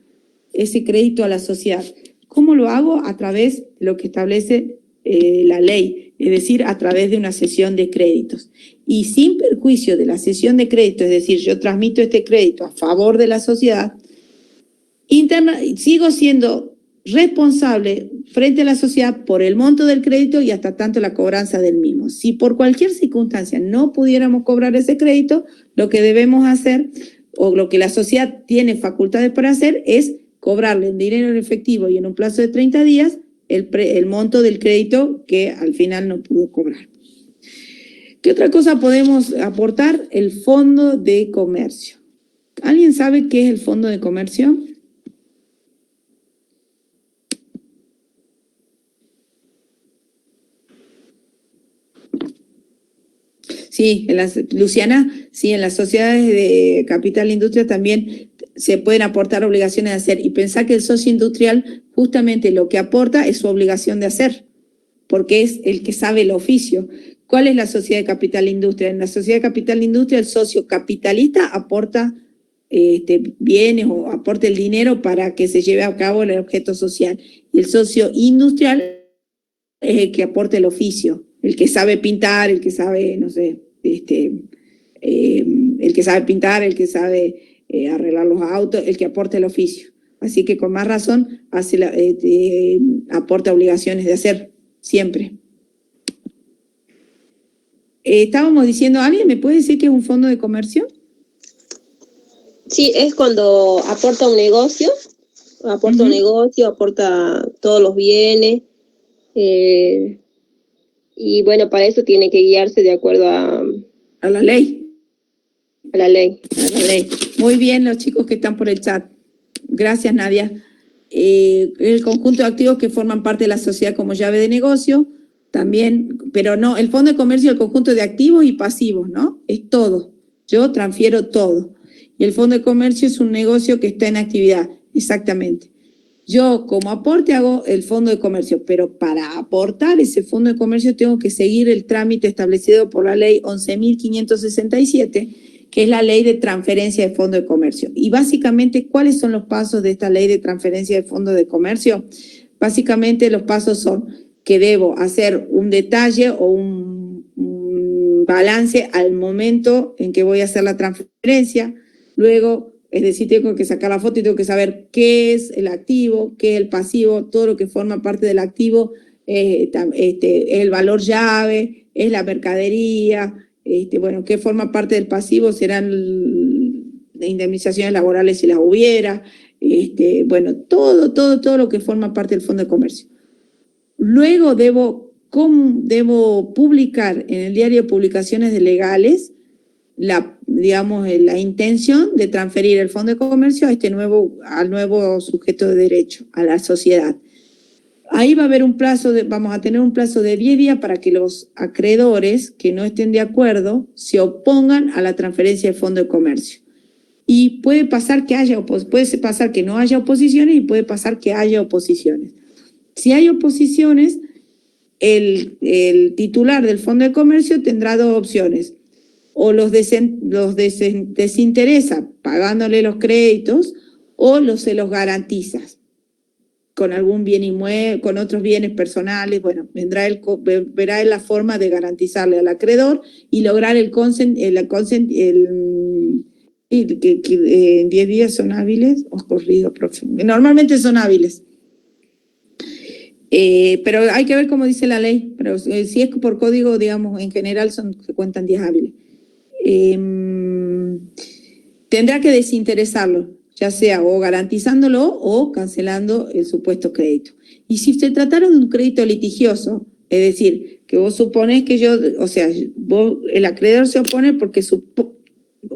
crédito a la sociedad. ¿Cómo lo hago? A través de lo que establece la ley, es decir, a través de una cesión de créditos. Y sin perjuicio de la cesión de crédito, es decir, yo transmito este crédito a favor de la sociedad, sigo siendo responsable frente a la sociedad por el monto del crédito y hasta tanto la cobranza del mismo. Si por cualquier circunstancia no pudiéramos cobrar ese crédito, lo que debemos hacer, o lo que la sociedad tiene facultades para hacer, es cobrarle en dinero en efectivo y en un plazo de 30 días el monto del crédito que al final no pudo cobrar. ¿Qué otra cosa podemos aportar? El fondo de comercio. ¿Alguien sabe qué es el fondo de comercio? Sí, Luciana, sí, en las sociedades de capital industria también se pueden aportar obligaciones de hacer. Y pensar que el socio industrial justamente lo que aporta es su obligación de hacer, porque es el que sabe el oficio. ¿Cuál es la sociedad de capital industria? En la sociedad de capital industria el socio capitalista aporta bienes o aporta el dinero para que se lleve a cabo el objeto social. Y el socio industrial es el que aporta el oficio, el que sabe pintar, el que sabe, no sé, el que sabe pintar, el que sabe arreglar los autos, el que aporta el oficio. Así que con más razón aporta obligaciones de hacer siempre. Estábamos diciendo, ¿alguien me puede decir qué es un fondo de comercio? Sí, es cuando aporta un negocio, aporta todos los bienes, y bueno, para eso tiene que guiarse de acuerdo a la ley. A la ley. A la ley. Muy bien, los chicos que están por el chat. Gracias, Nadia. el conjunto de activos que forman parte de la sociedad como llave de negocio, también, pero no, el fondo de comercio es el conjunto de activos y pasivos, ¿no? Es todo. Yo transfiero todo. Y el fondo de comercio es un negocio que está en actividad, exactamente. Yo como aporte hago el fondo de comercio, pero para aportar ese fondo de comercio tengo que seguir el trámite establecido por la ley 11.567, que es la ley de transferencia de fondo de comercio. Y básicamente, ¿cuáles son los pasos de esta ley de transferencia de fondo de comercio? Básicamente los pasos son que debo hacer un detalle o un balance al momento en que voy a hacer la transferencia, luego, es decir, tengo que sacar la foto y tengo que saber qué es el activo, qué es el pasivo, todo lo que forma parte del activo, el valor llave, es la mercadería, bueno, qué forma parte del pasivo serán indemnizaciones laborales si las hubiera, bueno, todo lo que forma parte del fondo de comercio. Luego debo publicar en el diario de publicaciones de legales la intención de transferir el fondo de comercio al nuevo sujeto de derecho, a la sociedad. Ahí va a haber vamos a tener un plazo de 10 días para que los acreedores que no estén de acuerdo se opongan a la transferencia del fondo de comercio. Y puede pasar que no haya oposiciones y puede pasar que haya oposiciones. Si hay oposiciones, el titular del fondo de comercio tendrá dos opciones. O los desinteresa pagándole los créditos o se los garantizas con algún bien inmueble, con otros bienes personales. Bueno, verá la forma de garantizarle al acreedor y lograr que en 10 días son hábiles o corrido próximo. Normalmente son hábiles. Pero hay que ver cómo dice la ley. Pero si es por código, digamos, en general se cuentan 10 hábiles. Tendrá que desinteresarlo, ya sea o garantizándolo o cancelando el supuesto crédito. Y si se tratara de un crédito litigioso, es decir, que vos suponés que el acreedor se opone porque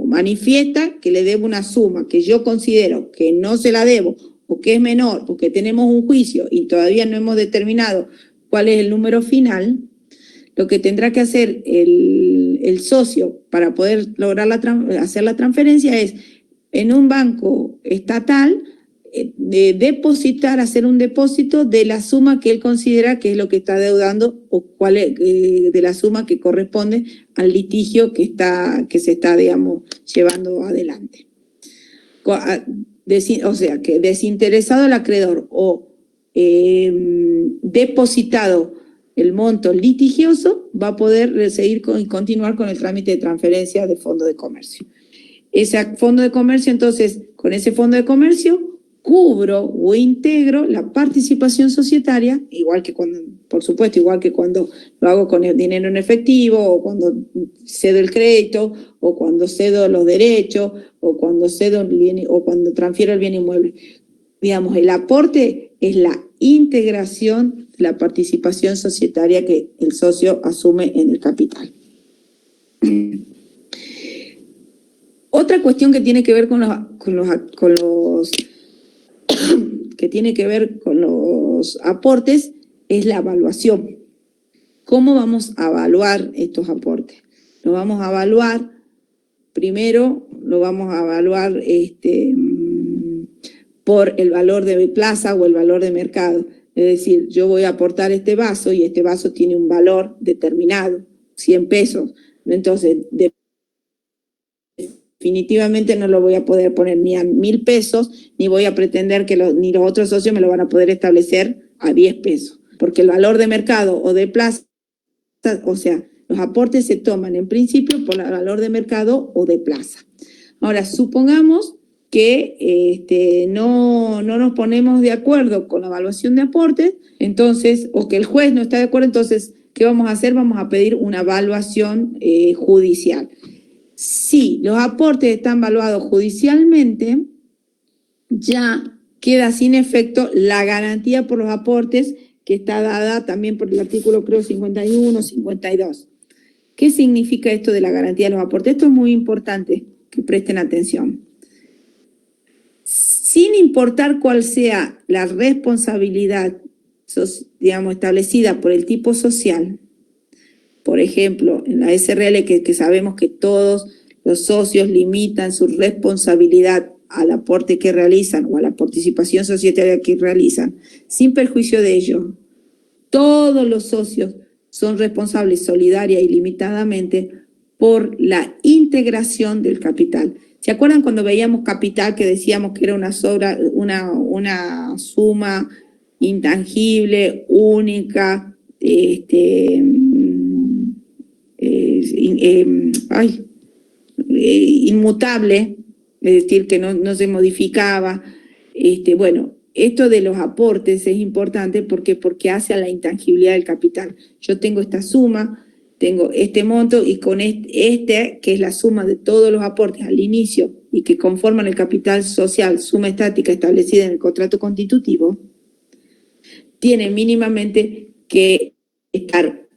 manifiesta que le debo una suma que yo considero que no se la debo o que es menor, porque tenemos un juicio y todavía no hemos determinado cuál es el número final, lo que tendrá que hacer el socio para poder lograr hacer la transferencia es, en un banco estatal, hacer un depósito de la suma que él considera que es lo que está deudando o cuál es, de la suma que corresponde al litigio que se está, digamos, llevando adelante. O sea, que desinteresado el acreedor o depositado el monto litigioso, va a poder continuar con el trámite de transferencia de fondo de comercio. Ese fondo de comercio, entonces, con ese fondo de comercio, cubro o integro la participación societaria, igual que cuando lo hago con el dinero en efectivo, o cuando cedo el crédito, o cuando cedo los derechos, o cuando cedo el bien, o cuando transfiero el bien inmueble. Digamos, el aporte es la integración de la participación societaria que el socio asume en el capital. Otra cuestión que tiene que ver con los aportes es la evaluación. ¿Cómo vamos a evaluar estos aportes? Lo vamos a evaluar, primero lo vamos a evaluar por el valor de plaza o el valor de mercado. Es decir, yo voy a aportar este vaso y este vaso tiene un valor determinado, 100 pesos. Entonces, definitivamente no lo voy a poder poner ni a 1.000 pesos, ni voy a pretender que ni los otros socios me lo van a poder establecer a 10 pesos. Porque el valor de mercado o de plaza, o sea, los aportes se toman en principio por el valor de mercado o de plaza. Ahora, supongamos que no nos ponemos de acuerdo con la evaluación de aportes, entonces, o que el juez no está de acuerdo, entonces, ¿qué vamos a hacer? Vamos a pedir una evaluación judicial. Si los aportes están evaluados judicialmente, ya queda sin efecto la garantía por los aportes que está dada también por el artículo, creo, 51, 52. ¿Qué significa esto de la garantía de los aportes? Esto es muy importante que presten atención. sin importar cuál sea la responsabilidad, digamos, establecida por el tipo social. Por ejemplo, en la SRL, que sabemos que todos los socios limitan su responsabilidad al aporte que realizan o a la participación societaria que realizan, sin perjuicio de ello, todos los socios son responsables solidaria y limitadamente por la integración del capital. ¿Se acuerdan cuando veíamos capital que decíamos que era una suma intangible, única, inmutable, es decir, que no se modificaba? Bueno, esto de los aportes es importante porque hace a la intangibilidad del capital. Yo tengo esta suma, tengo este monto, y con que es la suma de todos los aportes al inicio y que conforman el capital social, suma estática establecida en el contrato constitutivo, tiene mínimamente que estar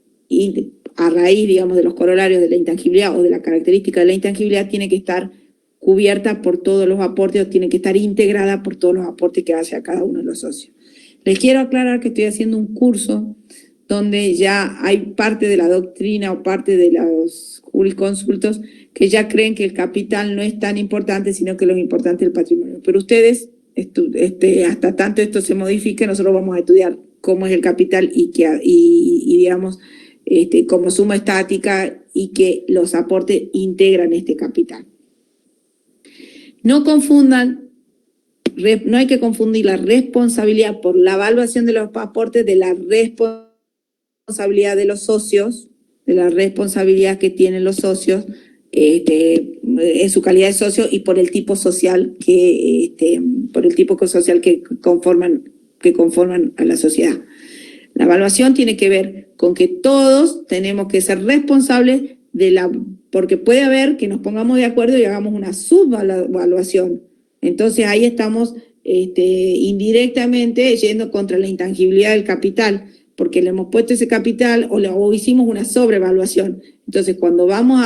a raíz, digamos, de los corolarios de la intangibilidad o de la característica de la intangibilidad, tiene que estar cubierta por todos los aportes, o tiene que estar integrada por todos los aportes que hace a cada uno de los socios. Les quiero aclarar que estoy haciendo un curso donde ya hay parte de la doctrina o parte de los jurisconsultos que ya creen que el capital no es tan importante, sino que lo importante es el patrimonio. Pero ustedes, hasta tanto esto se modifique, nosotros vamos a estudiar cómo es el capital y digamos, como suma estática, y que los aportes integran este capital. No confundan, no hay que confundir la responsabilidad por la evaluación de los aportes de la responsabilidad de los socios, de la responsabilidad que tienen los socios en su calidad de socio, y por el tipo social que conforman a la sociedad. La evaluación tiene que ver con que todos tenemos que ser responsables porque puede haber que nos pongamos de acuerdo y hagamos una subevaluación. Entonces ahí estamos indirectamente yendo contra la intangibilidad del capital, porque le hemos puesto ese capital o hicimos una sobrevaluación. Entonces cuando vamos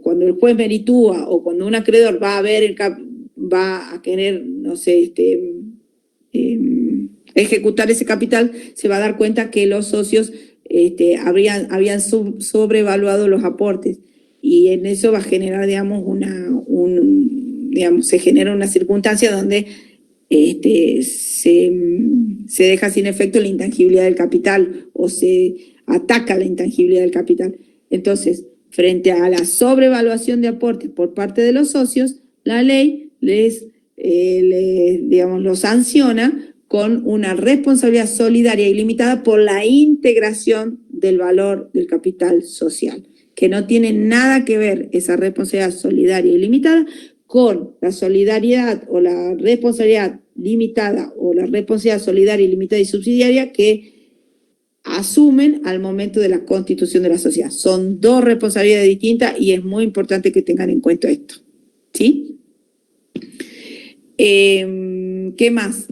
cuando el juez meritúa o cuando un acreedor va a querer, no sé, ejecutar ese capital, se va a dar cuenta que los socios habían sobrevaluado los aportes, y en eso va a generar, digamos, se genera una circunstancia donde se deja sin efecto la intangibilidad del capital, o se ataca la intangibilidad del capital. Entonces, frente a la sobrevaluación de aportes por parte de los socios, la ley los sanciona con una responsabilidad solidaria y limitada por la integración del valor del capital social, que no tiene nada que ver esa responsabilidad solidaria y limitada con la solidaridad o la responsabilidad limitada o la responsabilidad solidaria, ilimitada y subsidiaria que asumen al momento de la constitución de la sociedad. Son dos responsabilidades distintas y es muy importante que tengan en cuenta esto. ¿Sí? ¿Qué más?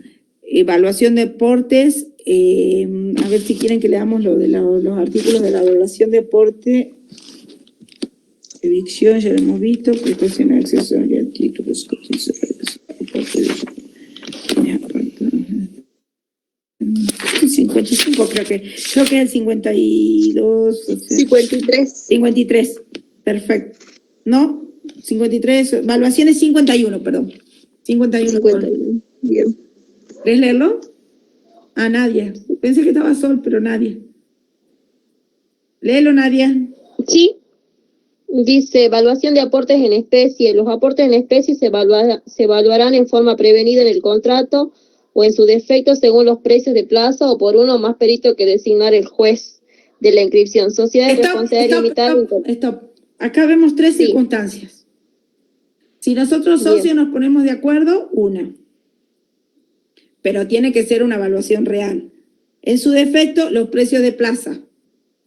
Evaluación de aportes. A ver si quieren que leamos lo de los artículos de la evaluación de aporte. Evicción, ya lo hemos visto. Prestación de acceso a títulos cotizados. 55, creo que es el 52. 53. 53, perfecto. ¿No? 53, evaluaciones 51, perdón. 51. Bien. ¿Querés leerlo? Ah, Nadia. Pensé que estaba Sol, pero Nadia. Léelo, Nadia. Sí. Dice, evaluación de aportes en especie. Los aportes en especie se evaluarán en forma prevenida en el contrato o en su defecto según los precios de plaza o por uno o más peritos que designar el juez de la inscripción. Sociedad de responsabilidad limitada. Stop. Acá vemos tres circunstancias. Si nosotros socios nos ponemos de acuerdo, una. Pero tiene que ser una evaluación real. En su defecto, los precios de plaza.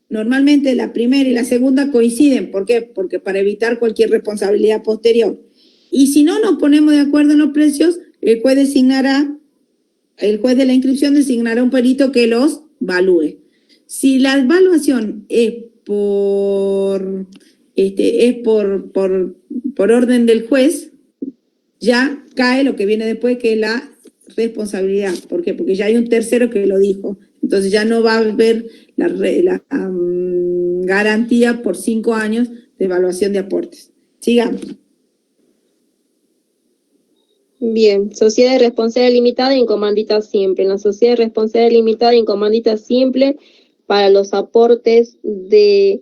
Normalmente la primera y la segunda coinciden. ¿Por qué? Porque para evitar cualquier responsabilidad posterior. Y si no nos ponemos de acuerdo en los precios, el juez de la inscripción designará un perito que los evalúe. Si la evaluación es por orden del juez, ya cae lo que viene después, que es la responsabilidad. ¿Por qué? Porque ya hay un tercero que lo dijo. Entonces ya no va a haber la garantía por 5 años de evaluación de aportes. Sigamos. Bien, sociedad de responsabilidad limitada en comandita simple. En la sociedad de responsabilidad limitada en comandita simple, para los aportes de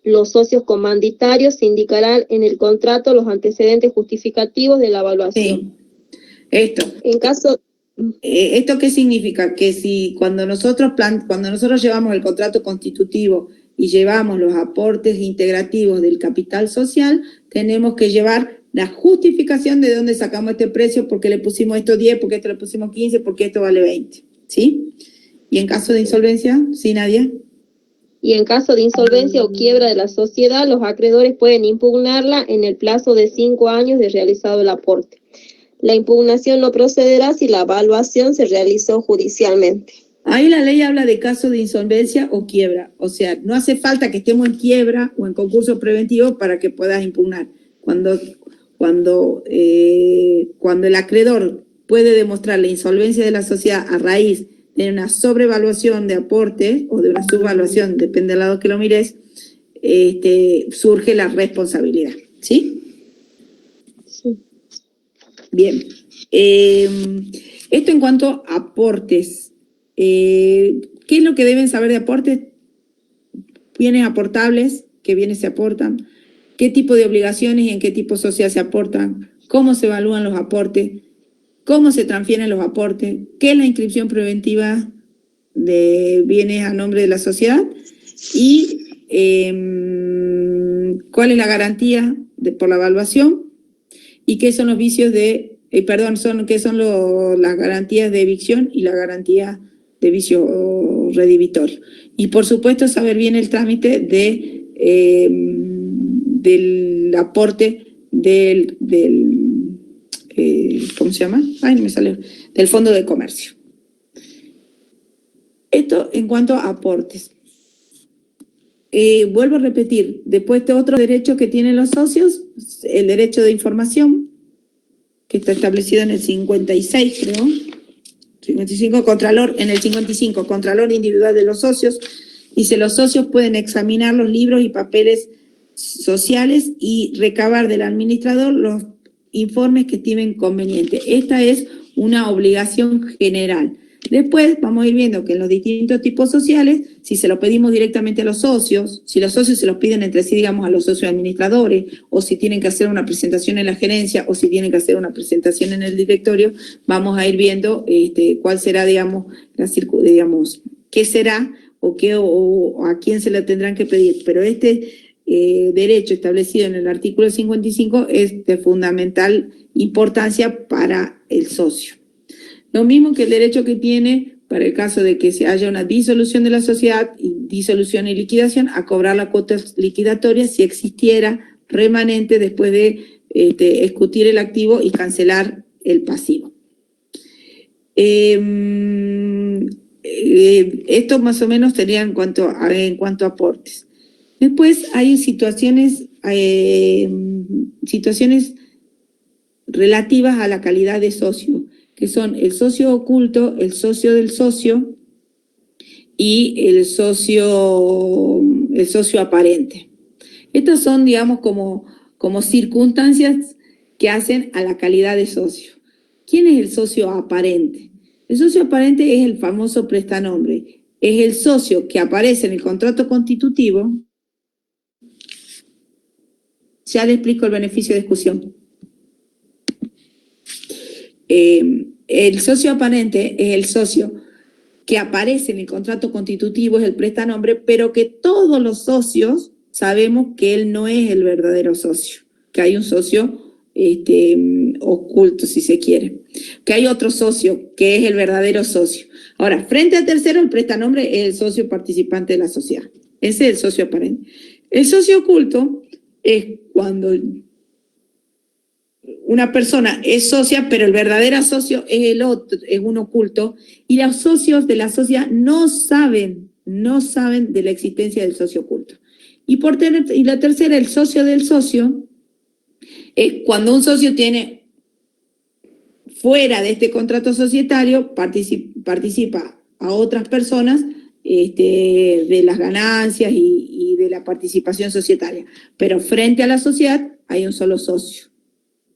los socios comanditarios se indicarán en el contrato los antecedentes justificativos de la evaluación. Sí. Esto. En caso... ¿Esto qué significa? Que si cuando nosotros llevamos el contrato constitutivo y llevamos los aportes integrativos del capital social, tenemos que llevar la justificación de dónde sacamos este precio, porque le pusimos esto 10, porque esto le pusimos 15, porque esto vale 20. ¿Sí? Y en caso de insolvencia, ¿sí, Nadia? Y en caso de insolvencia o quiebra de la sociedad, los acreedores pueden impugnarla en el plazo de 5 años de realizado el aporte. La impugnación no procederá si la evaluación se realizó judicialmente. Ahí la ley habla de caso de insolvencia o quiebra. O sea, no hace falta que estemos en quiebra o en concurso preventivo para que puedas impugnar. Cuando el acreedor puede demostrar la insolvencia de la sociedad a raíz de una sobrevaluación de aportes o de una subvaluación, depende del lado que lo mires, surge la responsabilidad. ¿Sí? Sí. Bien. Esto en cuanto a aportes. ¿Qué es lo que deben saber de aportes? Bienes aportables, ¿qué bienes se aportan? ¿Qué tipo de obligaciones y en qué tipo social se aportan? ¿Cómo se evalúan los aportes? ¿Cómo se transfieren los aportes? ¿Qué es la inscripción preventiva de bienes a nombre de la sociedad? Y ¿cuál es la garantía por la evaluación? ¿Y qué son los vicios de, qué son las garantías de evicción y la garantía de vicio redivitorio? Y por supuesto saber bien el trámite del aporte del ¿cómo se llama? Ay, me salió. Del Fondo de Comercio. Esto en cuanto a aportes. Vuelvo a repetir, después de otros derechos que tienen los socios, el derecho de información, que está establecido en el 56, creo, 55, en el 55, Contralor Individual de los Socios, dice: los socios pueden examinar los libros y papeles sociales y recabar del administrador los informes que estimen convenientes. Esta es una obligación general. Después vamos a ir viendo que en los distintos tipos sociales, si se lo pedimos directamente a los socios, si los socios se los piden entre sí, digamos, a los socios administradores, o si tienen que hacer una presentación en la gerencia, o si tienen que hacer una presentación en el directorio, vamos a ir viendo cuál será, digamos, qué será o a quién se le tendrán que pedir. Pero derecho establecido en el artículo 55 es de fundamental importancia para el socio. Lo mismo que el derecho que tiene para el caso de que se haya una disolución de la sociedad, disolución y liquidación, a cobrar la cuota liquidatoria si existiera remanente después de escutir el activo y cancelar el pasivo. Esto más o menos sería en cuanto a aportes. Después hay situaciones relativas a la calidad de socio, que son el socio oculto, el socio del socio y el socio aparente. Estas son, digamos, como circunstancias que hacen a la calidad de socio. ¿Quién es el socio aparente? El socio aparente es el famoso prestanombre. Es el socio que aparece en el contrato constitutivo. Ya le explico el beneficio de discusión. El socio aparente es el socio que aparece en el contrato constitutivo, es el prestanombre, pero que todos los socios sabemos que él no es el verdadero socio, que hay un socio oculto, si se quiere, que hay otro socio que es el verdadero socio. Ahora, frente al tercero, el prestanombre es el socio participante de la sociedad. Ese es el socio aparente. El socio oculto es cuando una persona es socia, pero el verdadero socio es el otro, es un oculto, y los socios de la sociedad no saben de la existencia del socio oculto. Y la tercera, el socio del socio, es cuando un socio tiene fuera de este contrato societario participa a otras personas de las ganancias y de la participación societaria. Pero frente a la sociedad hay un solo socio,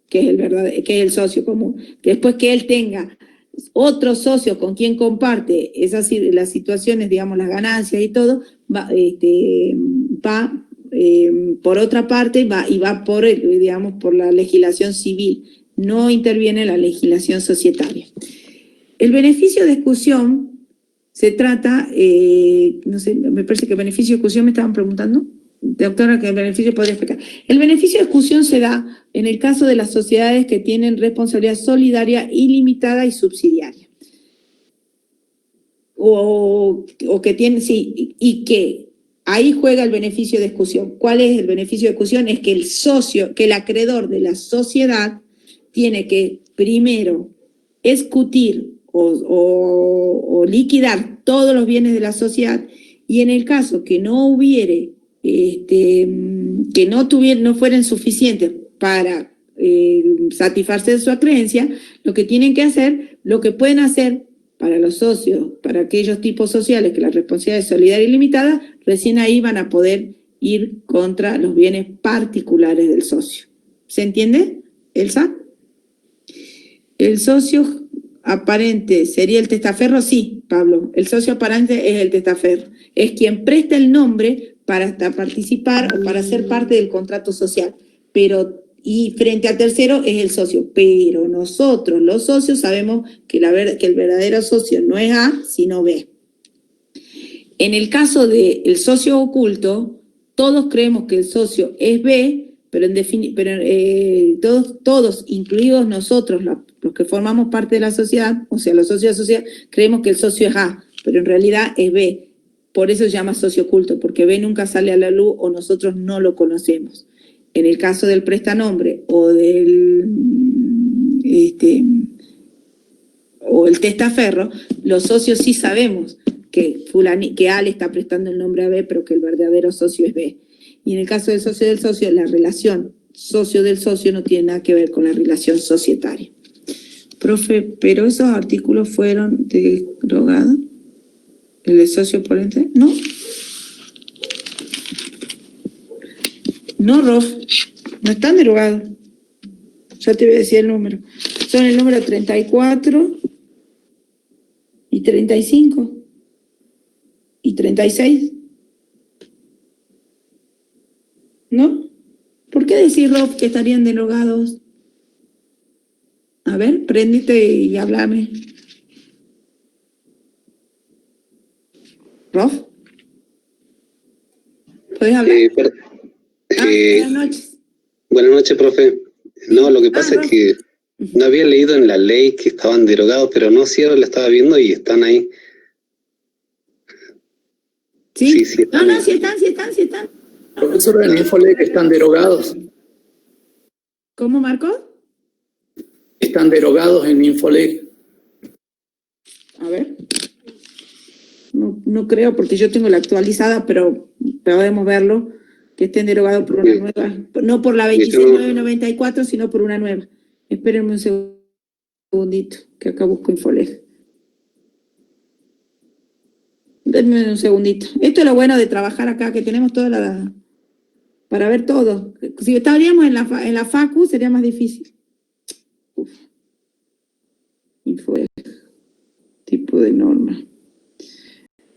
que es el socio común. Que después que él tenga otro socio con quien comparte las situaciones, digamos, las ganancias y todo, va por otra parte, va por la legislación civil, no interviene la legislación societaria. El beneficio de exclusión se trata, no sé, me parece que el beneficio de exclusión me estaban preguntando. Doctora, que el beneficio podría explicar. El beneficio de exclusión se da en el caso de las sociedades que tienen responsabilidad solidaria ilimitada y subsidiaria. O que tienen, sí, y que ahí juega el beneficio de exclusión. ¿Cuál es el beneficio de exclusión? Es que el acreedor de la sociedad tiene que primero escutir o liquidar todos los bienes de la sociedad, y en el caso que no hubiere que no fueran suficientes para satisfacer su acreencia, lo que pueden hacer para los socios, para aquellos tipos sociales que la responsabilidad es solidaria y limitada, recién ahí van a poder ir contra los bienes particulares del socio. ¿Se entiende, Elsa? El socio aparente sería el testaferro, sí, Pablo. El socio aparente es el testaferro. Es quien presta el nombre para participar o para ser parte del contrato social. Y frente al tercero es el socio. Pero nosotros, los socios, sabemos que el verdadero socio no es A, sino B. En el caso del socio oculto, todos creemos que el socio es B, pero todos, incluidos nosotros, los que formamos parte de la sociedad, o sea, los socios de la sociedad, creemos que el socio es A, pero en realidad es B. Por eso se llama socio oculto, porque B nunca sale a la luz o nosotros no lo conocemos. En el caso del prestanombre o el testaferro, los socios sí sabemos que A le está prestando el nombre a B, pero que el verdadero socio es B. Y en el caso del socio, la relación socio del socio no tiene nada que ver con la relación societaria. Profe, ¿pero esos artículos fueron derogados? ¿El de socio oponente? No. No, Rof, no están derogados. Ya te voy a decir el número. Son el número 34 y 35 y 36. ¿No? ¿Por qué decir, Rof, que estarían derogados? A ver, préndete y háblame. ¿Rof? ¿Puedes hablar? Buenas noches. Buenas noches, profe. No, lo que pasa es que no había leído en la ley que estaban derogados, pero no, sí, ahora la estaba viendo y están ahí. ¿Sí? Sí están. No, sí están. Profesor, en Infolec están derogados. ¿Cómo, Marco? Están derogados en Infolec. A ver. No creo, porque yo tengo la actualizada, pero podemos verlo, que estén derogados por una nueva. No por la 26994, sino por una nueva. Espérenme un segundito, que acá busco Infolec. Denme un segundito. Esto es lo bueno de trabajar acá, que tenemos toda la... para ver todo. Si estaríamos en la facu, sería más difícil. Infolec. Tipo de norma.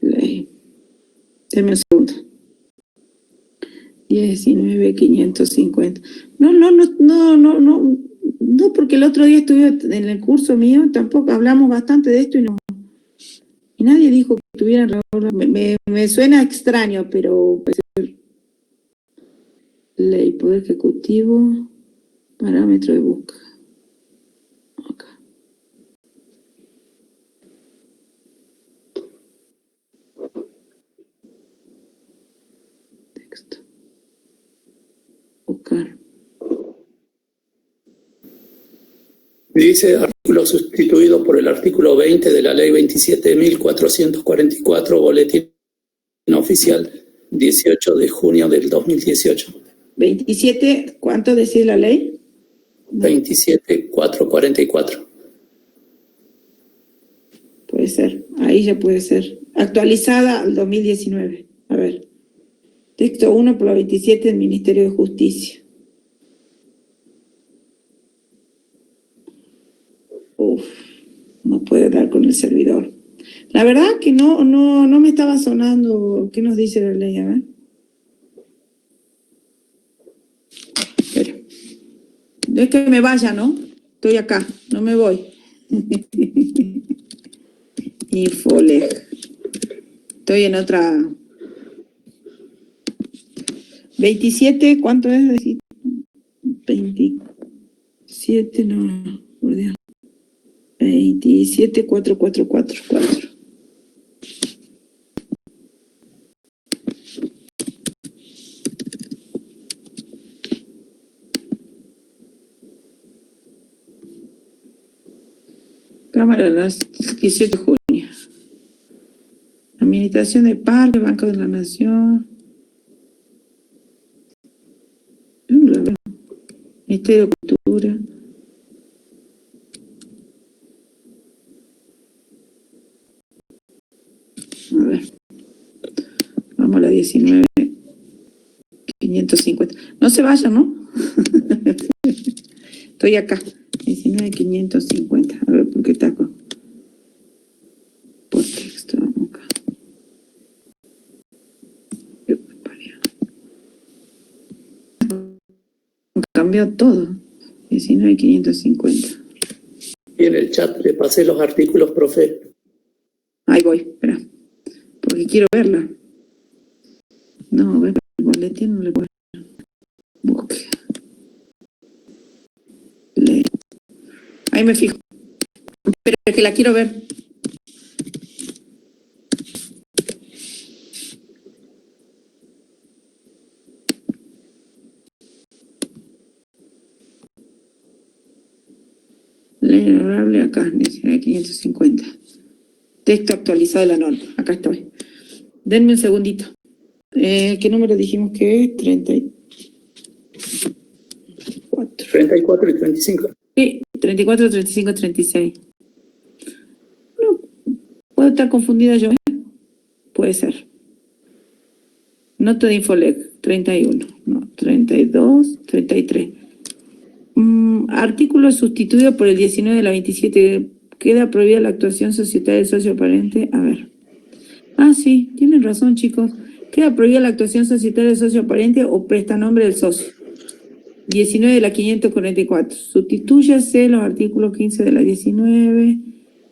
Ley. Denme un segundo. 19.550. No, porque el otro día estuve en el curso mío, tampoco hablamos bastante de esto y nadie dijo que tuvieran. Me suena extraño, pero ley, poder ejecutivo, parámetro de búsqueda. Acá. Texto. Buscar. Dice artículo sustituido por el artículo 20 de la ley 27.444, boletín oficial 18 de junio del 2018. 27, ¿cuánto decía la ley? 27.444. puede ser. Ahí ya puede ser. Actualizada al 2019. A ver. Texto 1 por la 27 del Ministerio de Justicia. Uf, no puede dar con el servidor. La verdad que no me estaba sonando. ¿Qué nos dice la ley? A ver. Espera. Es que me vaya, ¿no? Estoy acá, no me voy. Infoleg. Estoy en otra. 27, ¿cuánto es? 27, no, por Dios. 274444. Cámara de las 17 de junio. Administración de Parque, Banco de la Nación. Ministerio de Cultura. A ver. Vamos a la 19. 550. No se vayan, ¿no? Estoy acá. 19.550. A ver, ¿por qué taco? Por texto, vamos acá. Cambió todo. 19.550. Y en el chat le pasé los artículos, profe. Ahí voy, espera. Porque quiero verla. No, ver el boletín no le puedo. Busque. Ahí me fijo. Pero es que la quiero ver. Ley honorable acá, 19.550. Texto actualizado de la norma. Acá estoy. Denme un segundito. ¿Qué número dijimos que es? 34. 34 y 35. Sí, 34, 35, 36. No, puedo estar confundida yo, ¿eh? Puede ser. Nota de Infoleg, 31. No, 32, 33. Artículo sustituido por el 19 de la 27. Queda prohibida la actuación societaria del socio aparente. A ver. Ah, sí, tienen razón, chicos. Queda prohibida la actuación societaria del socio aparente o prestanombre del socio. 19 de la 544. Sustitúyase los artículos 15 de la 19.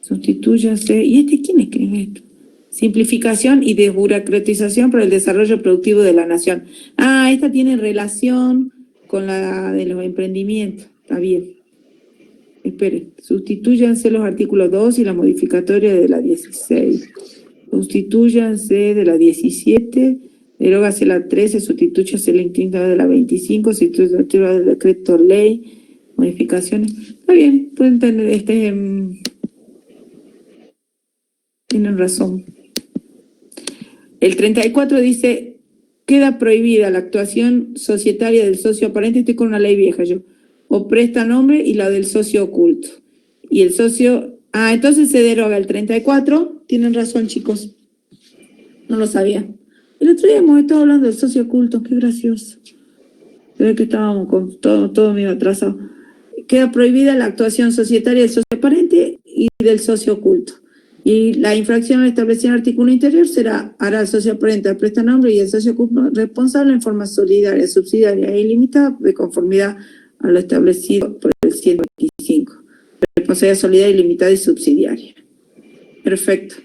Sustitúyase. ¿Y quién escribe esto? Simplificación y desburocratización para el desarrollo productivo de la nación. Ah, esta tiene relación con la de los emprendimientos. Está bien. Esperen. Sustitúyanse los artículos 2 y la modificatoria de la 16. Sustitúyanse de la 17. Derógase la 13, sustituyase la instinta de la 25, sustituyase del decreto ley, modificaciones. Está bien, pueden tener tienen razón. El 34 dice, queda prohibida la actuación societaria del socio aparente, estoy con una ley vieja yo, o presta nombre y la del socio oculto. Y el socio, entonces se deroga el 34, tienen razón chicos, no lo sabía. El otro día hemos estado hablando del socio oculto, qué gracioso. Se ve que estábamos con todo medio atrasado. Queda prohibida la actuación societaria del socio aparente y del socio oculto. Y la infracción establecida en el artículo interior hará el socio aparente al prestanombre y el socio oculto responsable en forma solidaria, subsidiaria e ilimitada de conformidad a lo establecido por el 125. Responsabilidad solidaria, ilimitada y subsidiaria. Perfecto.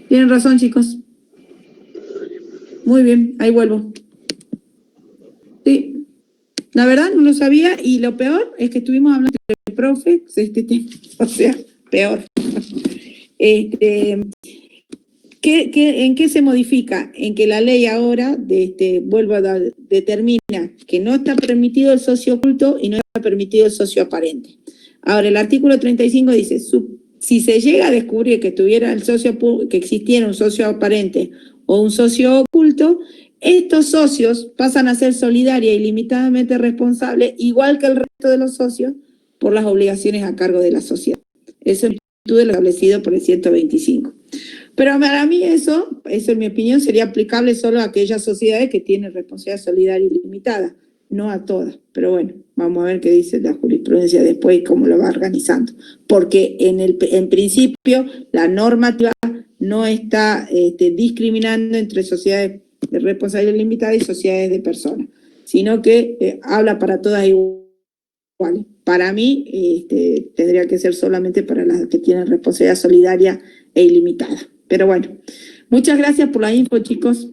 Tienen razón, chicos. Muy bien, ahí vuelvo. Sí, la verdad no lo sabía y lo peor es que estuvimos hablando del profe, o sea, peor. ¿En qué se modifica? En que la ley ahora, determina que no está permitido el socio oculto y no está permitido el socio aparente. Ahora, el artículo 35 dice, si se llega a descubrir que que existiera un socio aparente o un socio oculto, estos socios pasan a ser solidaria y limitadamente responsables, igual que el resto de los socios, por las obligaciones a cargo de la sociedad. Eso de lo establecido por el 125. Pero para mí eso en mi opinión sería aplicable solo a aquellas sociedades que tienen responsabilidad solidaria ilimitada, no a todas. Pero bueno, vamos a ver qué dice la jurisprudencia después y cómo lo va organizando. Porque en principio la normativa no está discriminando entre sociedades de responsabilidad limitada y sociedades de personas, sino que habla para todas iguales. Para mí tendría que ser solamente para las que tienen responsabilidad solidaria e ilimitada. Pero bueno, muchas gracias por la info, chicos.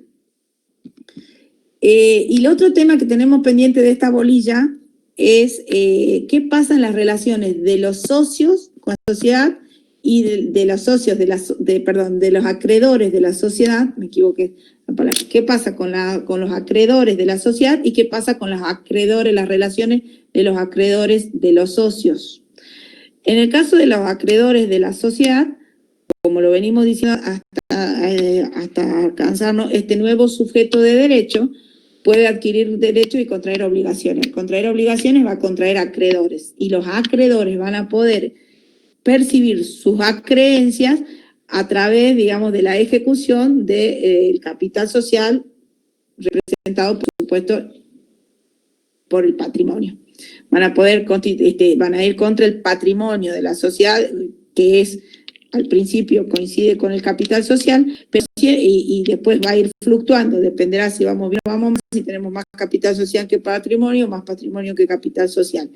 Y el otro tema que tenemos pendiente de esta bolilla es qué pasa en las relaciones de los socios con la sociedad y de los socios, de los acreedores de la sociedad, me equivoqué la palabra, qué pasa con los acreedores de la sociedad y qué pasa con los acreedores, las relaciones de los acreedores de los socios. En el caso de los acreedores de la sociedad, como lo venimos diciendo hasta alcanzarnos este nuevo sujeto de derecho, puede adquirir derechos y contraer obligaciones. Contraer obligaciones va a contraer acreedores y los acreedores van a poder percibir sus acreencias a través, digamos, de la ejecución del capital social representado, por supuesto, por el patrimonio. Van a ir contra el patrimonio de la sociedad, que es, al principio coincide con el capital social, pero y después va a ir fluctuando, dependerá si vamos bien o vamos mal, si tenemos más capital social que patrimonio, más patrimonio que capital social.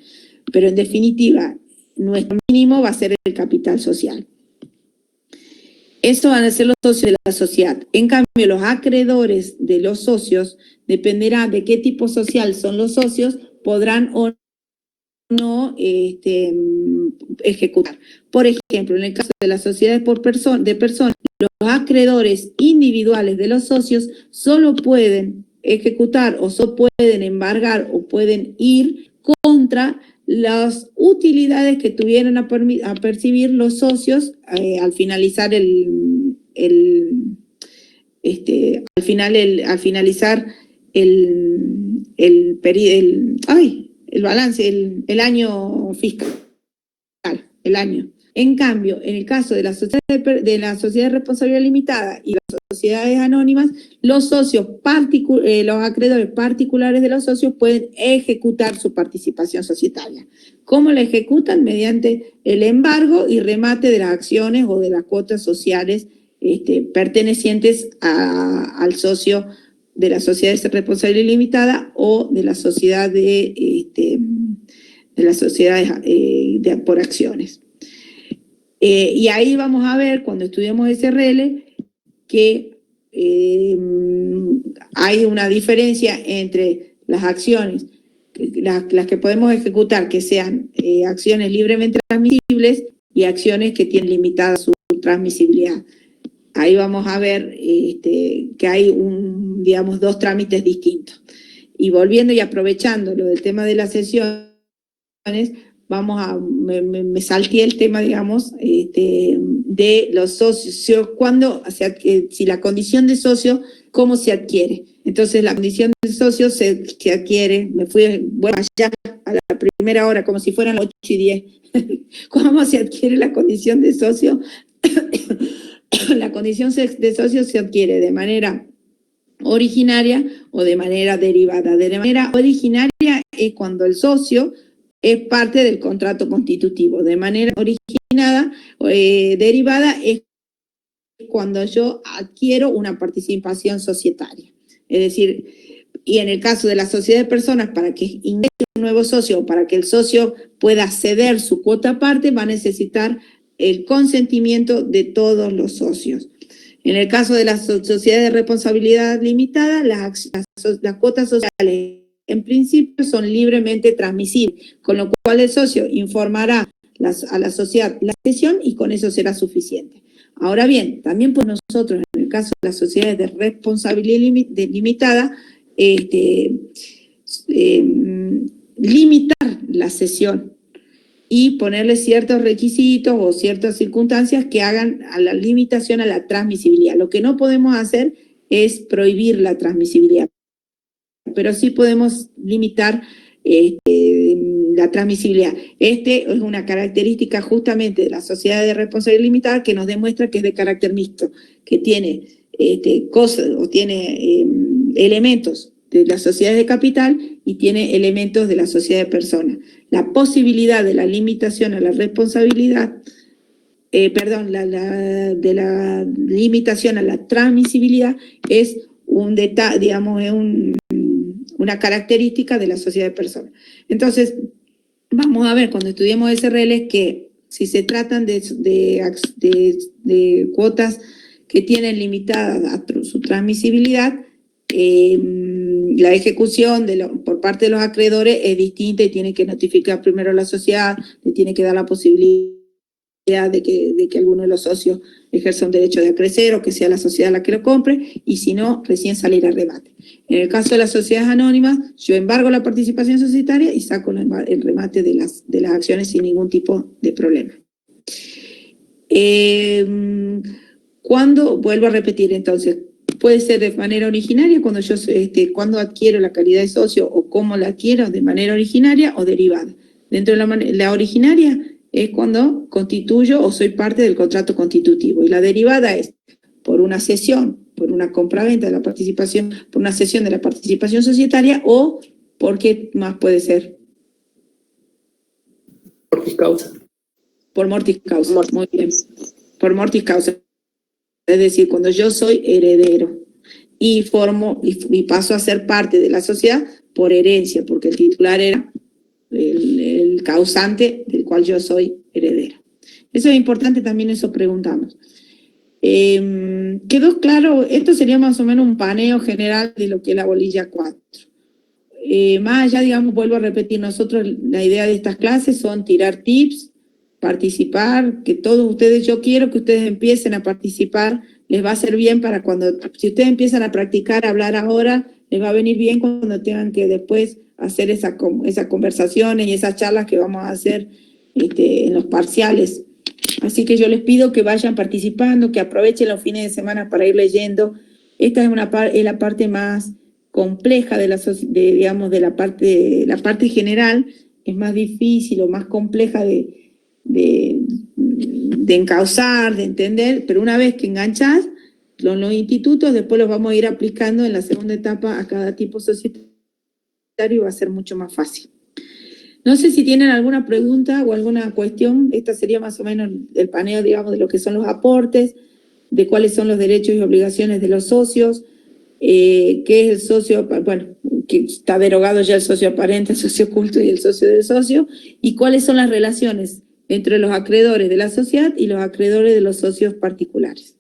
Pero en definitiva, nuestro mínimo va a ser el capital social. Eso van a ser los socios de la sociedad. En cambio, los acreedores de los socios, dependerá de qué tipo social son los socios, podrán o no ejecutar. Por ejemplo, en el caso de las sociedades de personas, los acreedores individuales de los socios solo pueden ejecutar o solo pueden embargar o pueden ir contra las utilidades que tuvieron a percibir los socios al finalizar el balance, el año fiscal, el año. En cambio, en el caso de la sociedad de responsabilidad limitada y las sociedades anónimas, los acreedores particulares de los socios pueden ejecutar su participación societaria. ¿Cómo la ejecutan? Mediante el embargo y remate de las acciones o de las cuotas sociales pertenecientes al socio de la sociedad de responsabilidad limitada o de la sociedad por acciones. Y ahí vamos a ver, cuando estudiemos SRL, que hay una diferencia entre las acciones, las que podemos ejecutar, que sean acciones libremente transmisibles y acciones que tienen limitada su transmisibilidad. Ahí vamos a ver que hay dos trámites distintos. Y volviendo y aprovechando lo del tema de las sesiones, me salté el tema, digamos, de los socios, si la condición de socio, ¿cómo se adquiere? Entonces, la condición de socio se adquiere, allá a la primera hora, como si fueran las 8:10. ¿Cómo se adquiere la condición de socio? La condición de socio se adquiere de manera originaria o de manera derivada. De manera originaria es cuando el socio es parte del contrato constitutivo. De manera originada, derivada, es cuando yo adquiero una participación societaria. Es decir, y en el caso de la sociedad de personas, para que ingrese un nuevo socio o para que el socio pueda ceder su cuota aparte, va a necesitar el consentimiento de todos los socios. En el caso de las sociedades de responsabilidad limitada, las cuotas sociales en principio son libremente transmisibles, con lo cual el socio informará a la sociedad la cesión y con eso será suficiente. Ahora bien, también por nosotros, en el caso de las sociedades de responsabilidad limitada, limitar la cesión y ponerle ciertos requisitos o ciertas circunstancias que hagan a la limitación a la transmisibilidad. Lo que no podemos hacer es prohibir la transmisibilidad, pero sí podemos limitar la transmisibilidad. Este es una característica justamente de la sociedad de responsabilidad limitada que nos demuestra que es de carácter mixto, que tiene cosas o tiene elementos de las sociedades de capital y tiene elementos de la sociedad de personas. La posibilidad de la limitación a la responsabilidad, de la limitación a la transmisibilidad es un detalle, digamos, es una característica de la sociedad de personas. Entonces, vamos a ver cuando estudiemos SRL que si se tratan de cuotas que tienen limitada su transmisibilidad, la ejecución por parte de los acreedores es distinta y tiene que notificar primero a la sociedad, le tiene que dar la posibilidad de que alguno de los socios ejerza un derecho de acrecer o que sea la sociedad la que lo compre, y si no, recién salir al remate. En el caso de las sociedades anónimas, yo embargo la participación societaria y saco el remate de las acciones sin ningún tipo de problema. ¿Cuándo? Vuelvo a repetir, entonces, puede ser de manera originaria, cuando adquiero la calidad de socio o cómo la adquiero, de manera originaria o derivada. Dentro de la originaria es cuando constituyo o soy parte del contrato constitutivo, y la derivada es por una cesión, por una compraventa de la participación, por una cesión de la participación societaria, o ¿por qué más puede ser? Mortis causa. Por mortis causa, muy bien. Por mortis causa. Es decir, cuando yo soy heredero y paso a ser parte de la sociedad por herencia, porque el titular era el causante del cual yo soy heredera. Eso es importante también, eso preguntamos. ¿Quedó claro? Esto sería más o menos un paneo general de lo que es la bolilla 4. Más allá, digamos, vuelvo a repetir, nosotros la idea de estas clases son tirar tips, participar, que todos ustedes, yo quiero que ustedes empiecen a participar, les va a ser bien para si ustedes empiezan a practicar, a hablar ahora, les va a venir bien cuando tengan que después hacer esas conversaciones y esas charlas que vamos a hacer en los parciales. Así que yo les pido que vayan participando, que aprovechen los fines de semana para ir leyendo. Esta es la parte más compleja de la parte general, es más difícil o más compleja de encauzar, de entender, pero una vez que enganchás los institutos, después los vamos a ir aplicando en la segunda etapa a cada tipo societario y va a ser mucho más fácil. No sé si tienen alguna pregunta o alguna cuestión. Esta sería más o menos el paneo, digamos, de lo que son los aportes, de cuáles son los derechos y obligaciones de los socios, qué es el socio, bueno, que está derogado ya el socio aparente, el socio oculto y el socio del socio, y cuáles son las relaciones entre los acreedores de la sociedad y los acreedores de los socios particulares.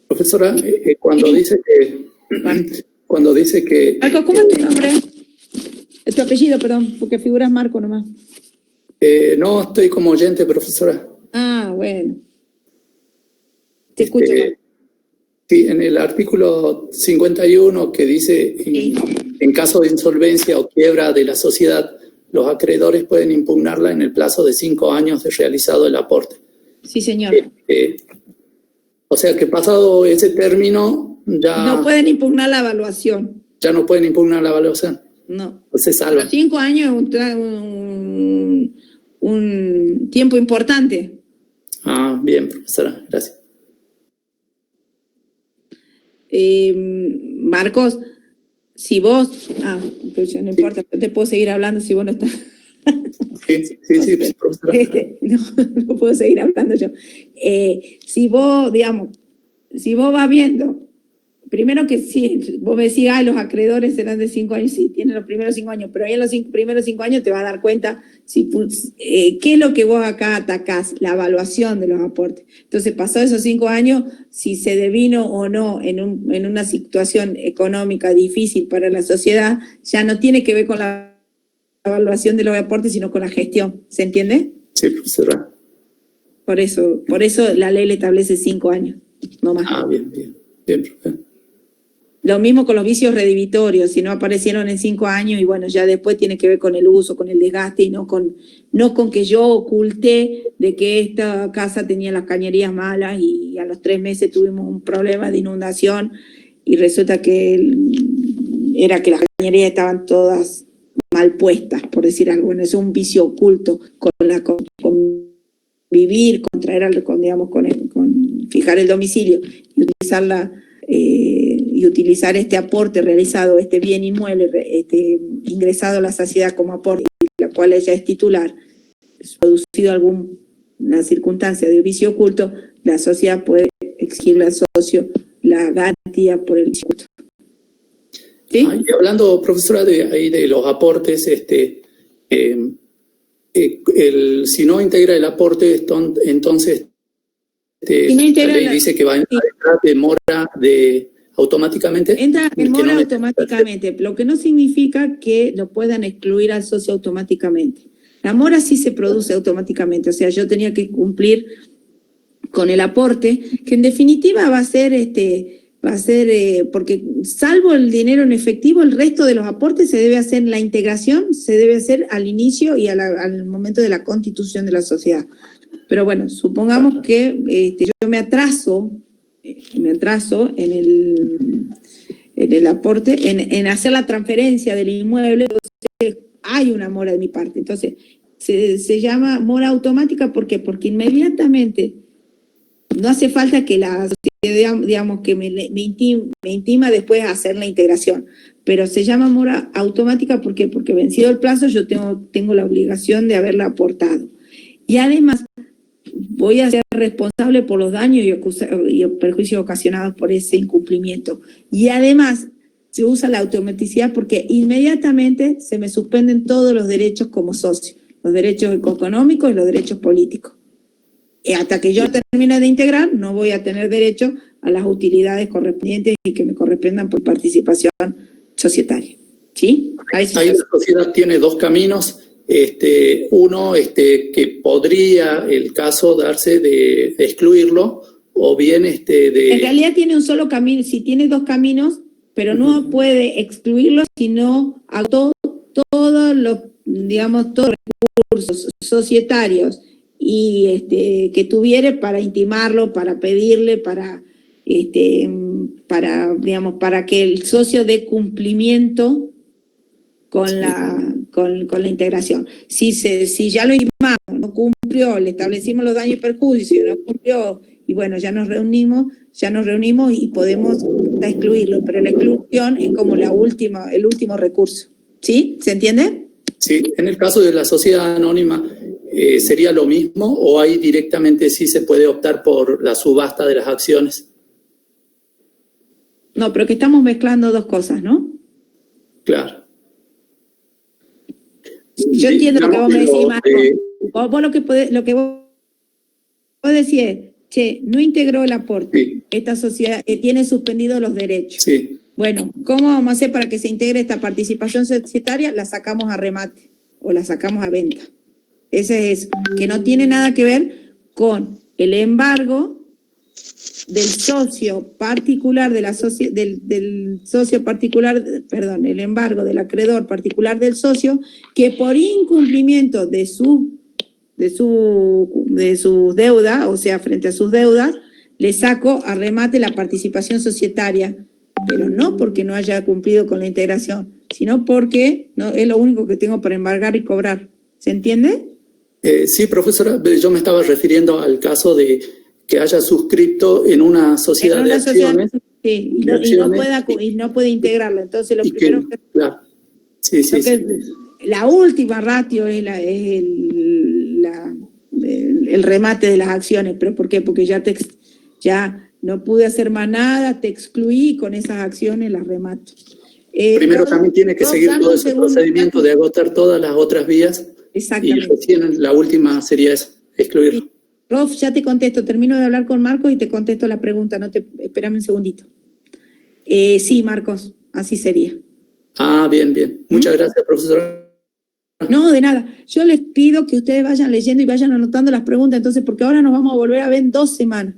Profesora, cuando dice que... Marco, ¿cómo es tu nombre? Tu apellido, perdón, porque figuras Marco nomás. No, estoy como oyente, profesora. Ah, bueno. Te escucho, Marco. Sí, en el artículo 51 que dice, en caso de insolvencia o quiebra de la sociedad, los acreedores pueden impugnarla en el plazo de 5 años de realizado el aporte. Sí, señor. O sea que pasado ese término ya... No pueden impugnar la evaluación. Ya no pueden impugnar la evaluación. No. Se salva. 5 años es un tiempo importante. Ah, bien, profesora, gracias. Marcos, si vos... pero ya no importa, te puedo seguir hablando si vos no estás... Sí, profesora. No puedo seguir hablando yo. Si vos vas viendo, primero que sí, vos me decís, los acreedores serán de 5 años, sí, tienen los primeros 5 años, pero ahí en los primeros 5 años te vas a dar cuenta qué es lo que vos acá atacás, la evaluación de los aportes. Entonces, pasados esos 5 años, si se devino o no en una situación económica difícil para la sociedad, ya no tiene que ver con la evaluación de los aportes, sino con la gestión. ¿Se entiende? Sí, profesora. Por eso la ley le establece 5 años, no más. Bien, profesora. Lo mismo con los vicios redhibitorios, si no aparecieron en 5 años y bueno, ya después tiene que ver con el uso, con el desgaste y no con que yo oculté de que esta casa tenía las cañerías malas y a los 3 meses tuvimos un problema de inundación y resulta que era que las cañerías estaban todas mal puestas, por decir algo. Bueno, es un vicio oculto con vivir, con traer, con fijar el domicilio y utilizarla. Y utilizar este aporte realizado, este bien inmueble, ingresado a la sociedad como aporte, la cual ella es titular, producido alguna circunstancia de vicio oculto, la sociedad puede exigirle al socio la garantía por el vicio oculto. ¿Sí? Y hablando, profesora, de los aportes, si no integra el aporte, entonces la ley dice que va a entrar de mora automáticamente. Entra en mora automáticamente, lo que no significa que lo puedan excluir al socio automáticamente. La mora sí se produce automáticamente, o sea, yo tenía que cumplir con el aporte, que en definitiva va a ser, porque salvo el dinero en efectivo, el resto de los aportes se debe hacer, la integración se debe hacer al inicio y al momento de la constitución de la sociedad. Pero bueno, supongamos que yo me atraso en el aporte, en hacer la transferencia del inmueble, entonces hay una mora de mi parte. Entonces, se llama mora automática, ¿por qué? Porque inmediatamente no hace falta que la sociedad, digamos, que me intima después a hacer la integración, pero se llama mora automática, ¿por qué? Porque vencido el plazo yo tengo la obligación de haberla aportado. Y además, voy a ser responsable por los daños y perjuicios ocasionados por ese incumplimiento. Y además se usa la automaticidad porque inmediatamente se me suspenden todos los derechos como socio, los derechos económicos y los derechos políticos. Y hasta que yo termine de integrar, no voy a tener derecho a las utilidades correspondientes y que me correspondan por participación societaria. ¿Sí? Ahí la sociedad tiene 2 caminos. Uno que podría el caso darse de excluirlo, o bien En realidad tiene un solo camino, si tiene 2 caminos, pero no puede excluirlo si no agotó todos los recursos societarios y que tuviere para intimarlo, para pedirle, para que el socio dé cumplimiento con la integración. Si ya lo intimamos, no cumplió, le establecimos los daños y perjuicios, no cumplió, y bueno, ya nos reunimos y podemos excluirlo, pero la exclusión es como el último recurso. ¿Sí? ¿Se entiende? Sí, en el caso de la sociedad anónima, ¿sería lo mismo o ahí directamente sí se puede optar por la subasta de las acciones? No, pero que estamos mezclando 2 cosas, ¿no? Claro. Yo entiendo lo que vos me decís, Marco. Vos lo que vos decís es, che, no integró el aporte. Sí. Esta sociedad tiene suspendidos los derechos. Sí. Bueno, ¿cómo vamos a hacer para que se integre esta participación societaria? La sacamos a remate o la sacamos a venta. Ese es que no tiene nada que ver con el embargo del socio particular del socio particular, perdón, el embargo del acreedor particular del socio, que por incumplimiento de sus deudas, o sea, frente a sus deudas, le saco a remate la participación societaria, pero no porque no haya cumplido con la integración, sino porque no es lo único que tengo para embargar y cobrar. ¿Se entiende? Sí, profesora, yo me estaba refiriendo al caso de que haya suscrito en una sociedad de acciones. Sí, y no puede integrarla. Entonces, lo primero que... Claro. Sí. La última ratio es el remate de las acciones. ¿Pero por qué? Porque ya no pude hacer más nada, te excluí, con esas acciones las remato. Primero también tiene que seguir todo ese procedimiento de agotar todas las otras vías. Exactamente. Y recién la última sería excluirlo. Rof, ya te contesto, termino de hablar con Marcos y te contesto la pregunta, espérame un segundito. Sí, Marcos, así sería. Bien. Muchas gracias, profesora. No, de nada. Yo les pido que ustedes vayan leyendo y vayan anotando las preguntas, entonces, porque ahora nos vamos a volver a ver en 2 semanas.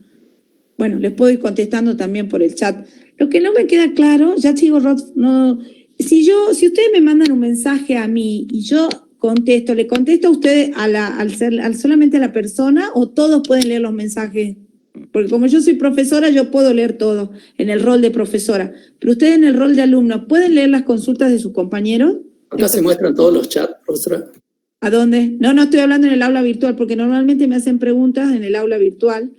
Bueno, les puedo ir contestando también por el chat Lo que no me queda claro, ya te digo, Rod, no, si ustedes me mandan un mensaje a mí y yo contesto, ¿le contesto a ustedes solamente a la persona o todos pueden leer los mensajes? Porque como yo soy profesora, yo puedo leer todo en el rol de profesora. Pero ustedes en el rol de alumno, ¿pueden leer las consultas de sus compañeros? Acá se muestran todos los chats, profesora. ¿A dónde? No estoy hablando en el aula virtual, porque normalmente me hacen preguntas en el aula virtual.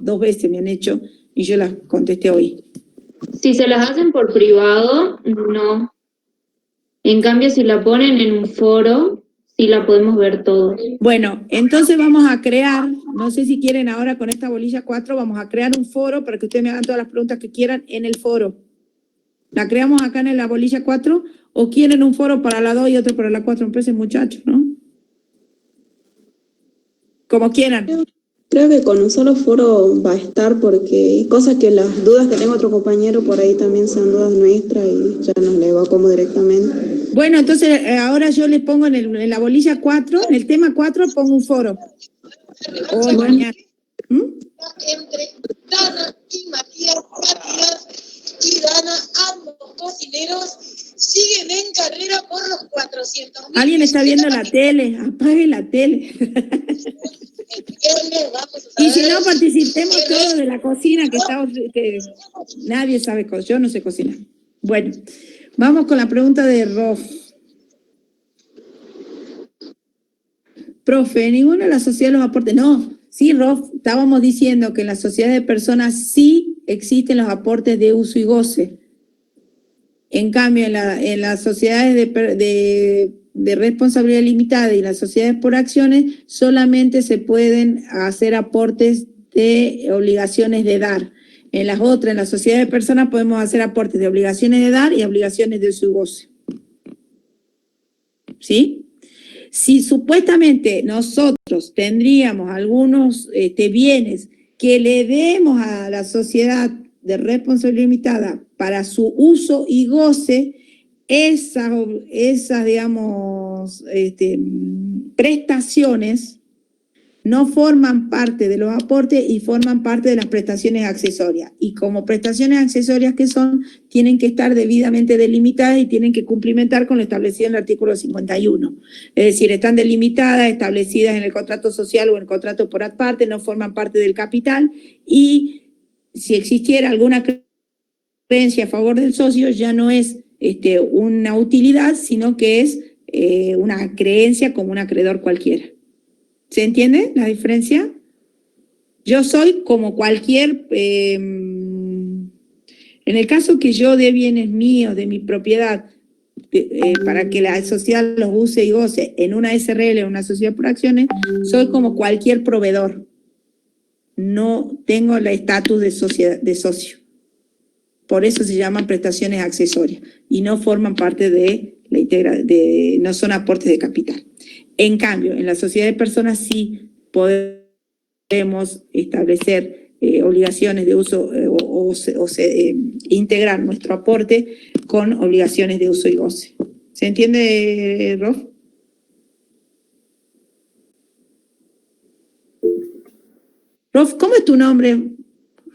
2 veces me han hecho y yo las contesté hoy. Si se las hacen por privado, no. En cambio, si la ponen en un foro, sí la podemos ver todos. Bueno, entonces vamos a crear, no sé si quieren ahora con esta bolilla 4, vamos a crear un foro para que ustedes me hagan todas las preguntas que quieran en el foro. ¿La creamos acá en la bolilla 4 o quieren un foro para la 2 y otro para la 4? Me parece, muchachos, ¿no? Como quieran. Creo que con un solo foro va a estar, porque hay cosas que las dudas que tengo otro compañero por ahí también son dudas nuestras y ya nos le va como directamente. Bueno, entonces ahora yo les pongo en la bolilla 4, en el tema 4 pongo un foro. Hoy, mañana. Entre Dana y Matías y Dana, ambos cocineros, siguen en carrera por los 400.000. Alguien está viendo la tele, apague la tele. Y si no, participemos todos de la cocina, que nadie sabe cocinar, yo no sé cocinar. Bueno, vamos con la pregunta de Rof. Profe, ninguna de las sociedades los aportes. No, sí, Rof, estábamos diciendo que en las sociedades de personas sí existen los aportes de uso y goce. En cambio, en las sociedades de responsabilidad limitada y las sociedades por acciones solamente se pueden hacer aportes de obligaciones de dar. En las otras, en las sociedades de personas, podemos hacer aportes de obligaciones de dar y obligaciones de uso y goce. ¿Sí? Si supuestamente nosotros tendríamos algunos bienes que le demos a la sociedad de responsabilidad limitada para su uso y goce, esas digamos, prestaciones no forman parte de los aportes y forman parte de las prestaciones accesorias. Y como prestaciones accesorias que son, tienen que estar debidamente delimitadas y tienen que cumplimentar con lo establecido en el artículo 51. Es decir, están delimitadas, establecidas en el contrato social o en el contrato por aparte, no forman parte del capital, y si existiera alguna creencia a favor del socio, ya no es una utilidad, sino que es una creencia como un acreedor cualquiera. ¿Se entiende la diferencia? Yo soy como cualquier... en el caso que yo dé bienes míos, de mi propiedad, para que la sociedad los use y goce en una SRL o una sociedad por acciones, soy como cualquier proveedor. No tengo el estatus de socio. Por eso se llaman prestaciones accesorias y no forman parte de la no son aportes de capital. En cambio, en la sociedad de personas sí podemos establecer obligaciones de uso integrar nuestro aporte con obligaciones de uso y goce. ¿Se entiende, Rof? Rof, ¿cómo es tu nombre?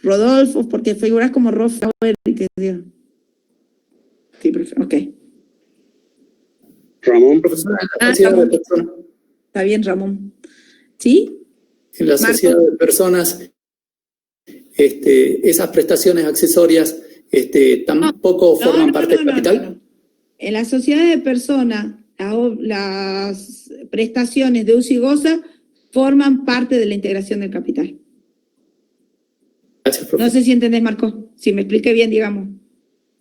Rodolfo, porque figuras como Rof. Sí, ok. Ramón. Profesora, en la sociedad de personas. Está bien, Ramón. ¿Sí? En la sociedad de personas, esas prestaciones accesorias tampoco forman parte del capital. No. En la sociedad de personas, las prestaciones de uso y goce forman parte de la integración del capital. Gracias, profesora. No sé si entendés, Marco. Si me expliqué bien, digamos.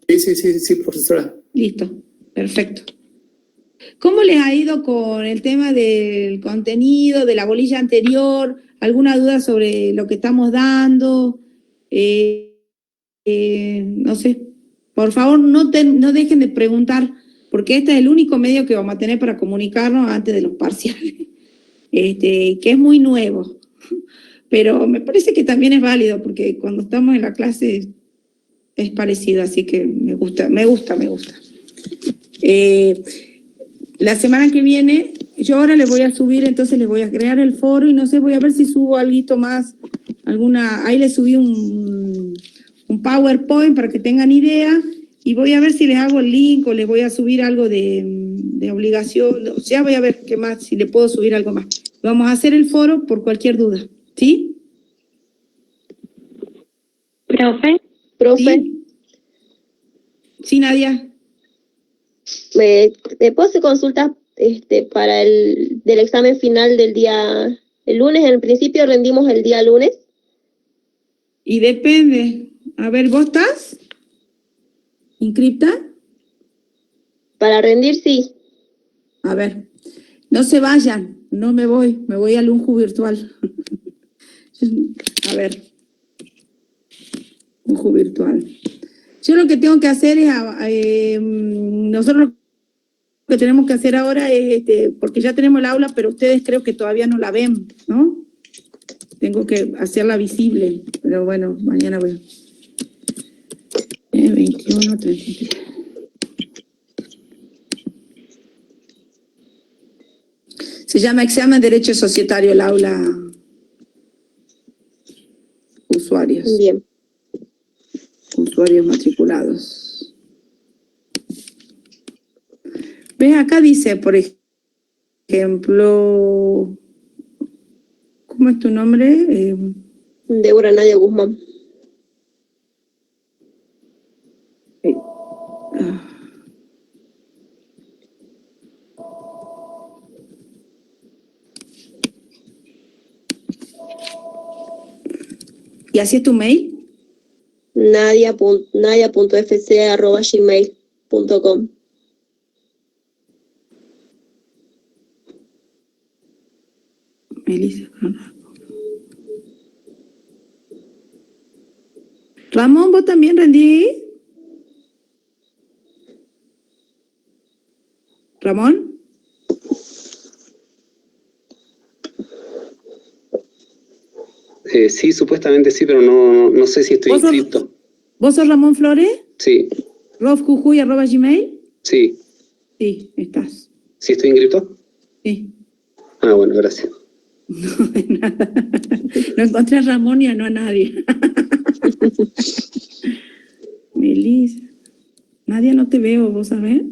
Sí, profesora. Listo, perfecto. ¿Cómo les ha ido con el tema del contenido, de la bolilla anterior? ¿Alguna duda sobre lo que estamos dando? No sé. Por favor, no dejen de preguntar, porque este es el único medio que vamos a tener para comunicarnos antes de los parciales, que es muy nuevo. Pero me parece que también es válido, porque cuando estamos en la clase es parecido, así que me gusta. La semana que viene, yo ahora les voy a subir, entonces les voy a crear el foro y no sé, voy a ver si subo algo más, ahí les subí un PowerPoint para que tengan idea, y voy a ver si les hago el link o les voy a subir algo de obligación, o sea, voy a ver qué más, si le puedo subir algo más. Vamos a hacer el foro por cualquier duda, ¿sí? Profe. Sí, sí, Nadia. ¿Te puedo hacer consultas para del examen final del día, el lunes? En principio rendimos el día lunes. Y depende. A ver, ¿vos estás inscripta? Para rendir, sí. A ver, no se vayan, no me voy al UNJU virtual. A ver, UNJU virtual. Yo lo que tengo que hacer es, nosotros lo que tenemos que hacer ahora es, porque ya tenemos el aula, pero ustedes creo que todavía no la ven, ¿no? Tengo que hacerla visible, pero bueno, mañana voy. 21, 33. Se llama Examen de Derecho Societario, el aula usuarios. Bien. Usuarios matriculados. ¿Ves? Acá dice, por ejemplo, ¿cómo es tu nombre? Débora Nadia Guzmán. ¿Y así es tu mail? nadia.fc@gmail.com. Melissa. Ramón, ¿vos también rendí? ¿Ramón? Sí, supuestamente sí, pero no sé si estoy inscrito. ¿Vos sos Ramón Flores? Sí. rofjujuy@gmail. Sí. Sí, estás. ¿Sí estoy inscrito? Sí. Ah, bueno, gracias. No, de nada. No encontré a Ramón y no a nadie. Melissa. Nadia, no te veo, ¿vos sabés?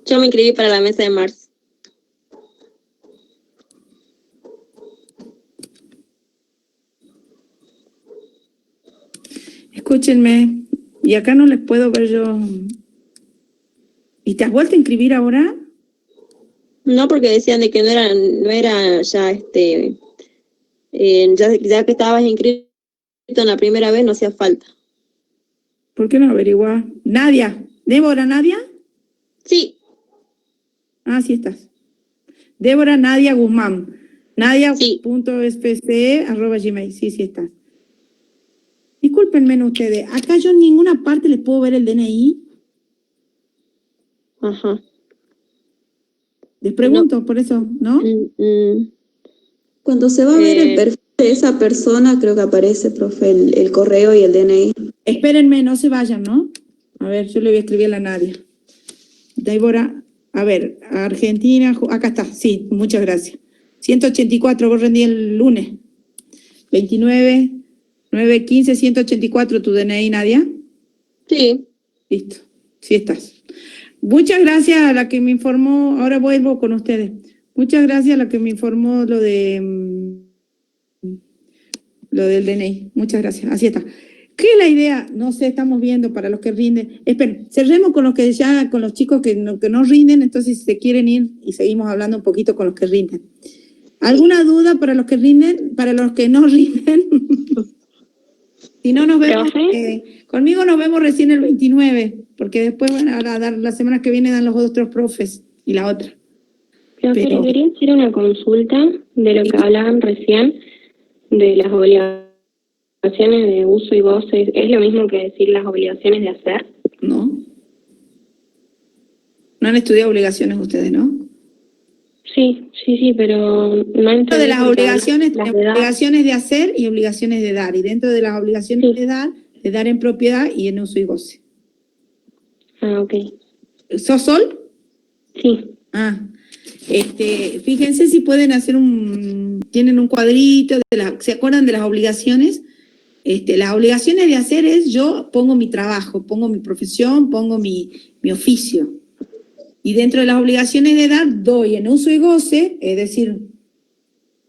Yo me inscribí para la mesa de marzo. Escúchenme, y acá no les puedo ver yo. ¿Y te has vuelto a inscribir ahora? No, porque decían de que no era ya ya que estabas inscrito en la primera vez no hacía falta. ¿Por qué no averiguar? Nadia, ¿Débora Nadia? Sí. Ah, sí estás. Débora Nadia Guzmán. Nadia.spc@gmail. Sí, sí estás. Discúlpenme ustedes, acá yo en ninguna parte les puedo ver el DNI. Ajá. Les pregunto, por eso, ¿no? Cuando se va a ver el perfil de esa persona, creo que aparece, profe, el correo y el DNI. Espérenme, no se vayan, ¿no? A ver, yo le voy a escribir a la Nadia. Débora, a ver, Argentina, acá está, sí, muchas gracias. 184, vos rendí el lunes. 29, 915, 184, tu DNI, Nadia. Sí. Listo, sí estás. Muchas gracias a la que me informó, ahora vuelvo con ustedes. Muchas gracias a la que me informó lo del DNI. Muchas gracias, así está. ¿Qué es la idea? No sé, estamos viendo para los que rinden. Esperen, cerremos con los que ya, con los chicos que no rinden, entonces si se quieren ir y seguimos hablando un poquito con los que rinden. ¿Alguna duda para los que rinden? Para los que no rinden. Si no nos vemos, conmigo nos vemos recién el 29, porque después van a dar, las semanas que vienen dan los otros profes y la otra. Pero quería hacer una consulta de lo que hablaban recién, de las obligaciones de uso y goce. ¿Es lo mismo que decir las obligaciones de hacer? No. No han estudiado obligaciones ustedes, ¿no? Sí, pero no entiendo. De las obligaciones, obligaciones de hacer y obligaciones de dar. Y dentro de las obligaciones de dar en propiedad y en uso y goce. Ah, ok. ¿Sos Sol? Sí. Ah, fíjense si pueden hacer tienen un cuadrito, ¿se acuerdan de las obligaciones? las obligaciones de hacer es, yo pongo mi trabajo, pongo mi profesión, pongo mi oficio. Y dentro de las obligaciones de dar, doy en uso y goce, es decir,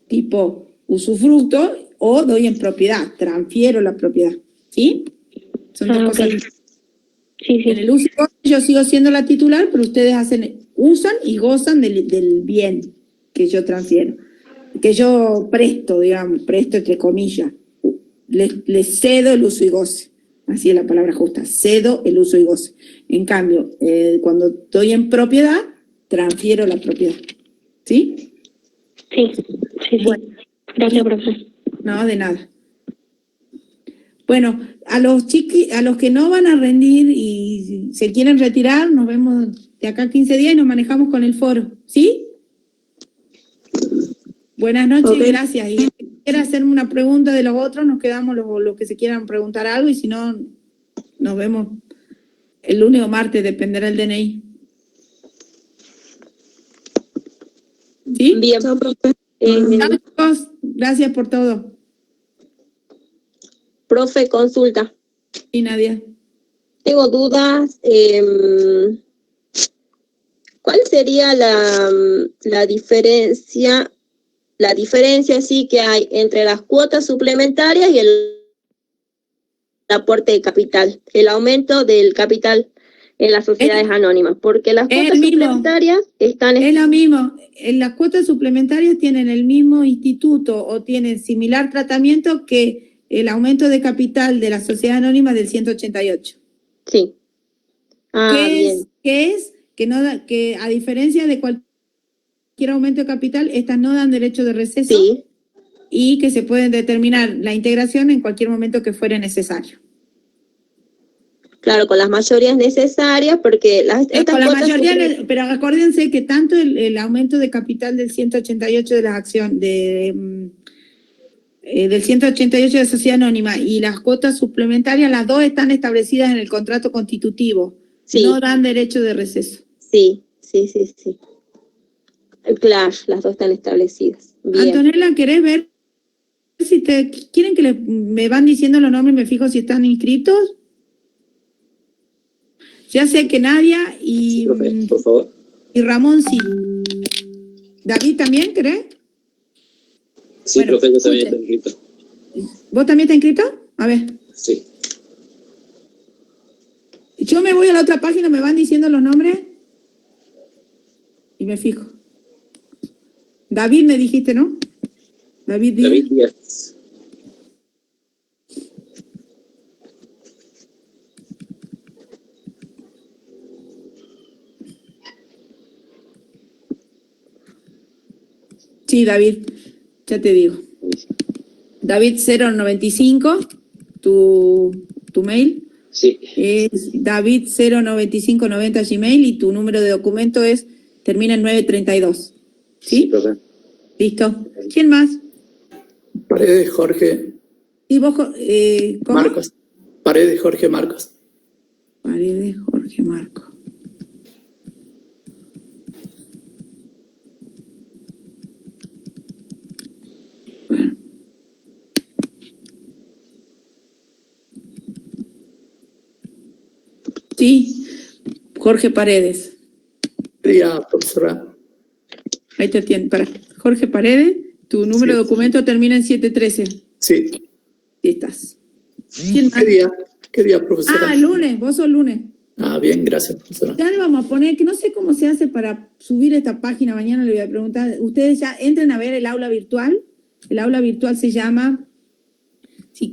tipo usufructo, o doy en propiedad, transfiero la propiedad. ¿Sí? Son dos cosas. Sí, sí. En el uso y goce yo sigo siendo la titular, pero ustedes usan y gozan del bien que yo transfiero, que yo presto, digamos, presto entre comillas. Les cedo el uso y goce. Así es la palabra justa, cedo el uso y goce. En cambio, cuando estoy en propiedad, transfiero la propiedad. ¿Sí? Sí, sí, sí. Bueno. Gracias, profesor. No, de nada. Bueno, a los que no van a rendir y se quieren retirar, nos vemos de acá a 15 días y nos manejamos con el foro. ¿Sí? Buenas noches, Okay. Gracias. Y si quiere hacerme una pregunta de los otros, nos quedamos los que se quieran preguntar algo y si no, nos vemos el lunes o martes, dependerá del DNI. ¿Sí? Bien. Chao, profe. Chao, chicos. Gracias por todo. Profe, consulta. Y Nadia. Tengo dudas. ¿Cuál sería la diferencia sí que hay entre las cuotas suplementarias y el aporte de capital, el aumento del capital en las sociedades anónimas? Porque las cuotas suplementarias están... Es lo mismo. Las cuotas suplementarias tienen el mismo instituto o tienen similar tratamiento que el aumento de capital de la sociedad anónima del 188. Sí. ¿Qué es? Que a diferencia de cualquier aumento de capital, estas no dan derecho de receso. Sí. Y que se pueden determinar la integración en cualquier momento que fuera necesario. Claro, con las mayorías necesarias, porque con la mayoría, pero acuérdense que tanto el aumento de capital del 188 de las acciones, del 188 de sociedad anónima y las cuotas suplementarias, las dos están establecidas en el contrato constitutivo. Sí. No dan derecho de receso. Sí. Claro, las dos están establecidas. Bien. Antonella, ¿querés ver si quieren que me van diciendo los nombres y me fijo si están inscritos? Ya sé que Nadia y, Sí, profe, por favor. Y Ramón sí. ¿David también, crees? Sí, Bueno, profe, yo también estoy inscrito. ¿Vos también estás inscrito? A ver. Sí. Yo me voy a la otra página, me van diciendo los nombres y me fijo. David me dijiste, ¿no? David Díaz. David Díaz. Sí, David, ya te digo. David 095, tu mail. Sí. Es David 09590 Gmail y tu número de documento termina en 932. ¿Sí? profe. Listo. ¿Quién más? Paredes Jorge. ¿Y vos, cómo? Marcos. Paredes Jorge Marcos. Paredes Jorge Marcos. Bueno. Sí, Jorge Paredes. Día, profesora. Ahí te atiendo. Para Jorge Paredes, tu número de documento termina en 713. Sí. Sí estás. ¿Quién más? ¿Qué día, profesora? Lunes, vos sos lunes. Bien, gracias, profesora. Ya le vamos a poner, que no sé cómo se hace para subir esta página, mañana le voy a preguntar. Ustedes ya entren a ver el aula virtual. El aula virtual se llama, se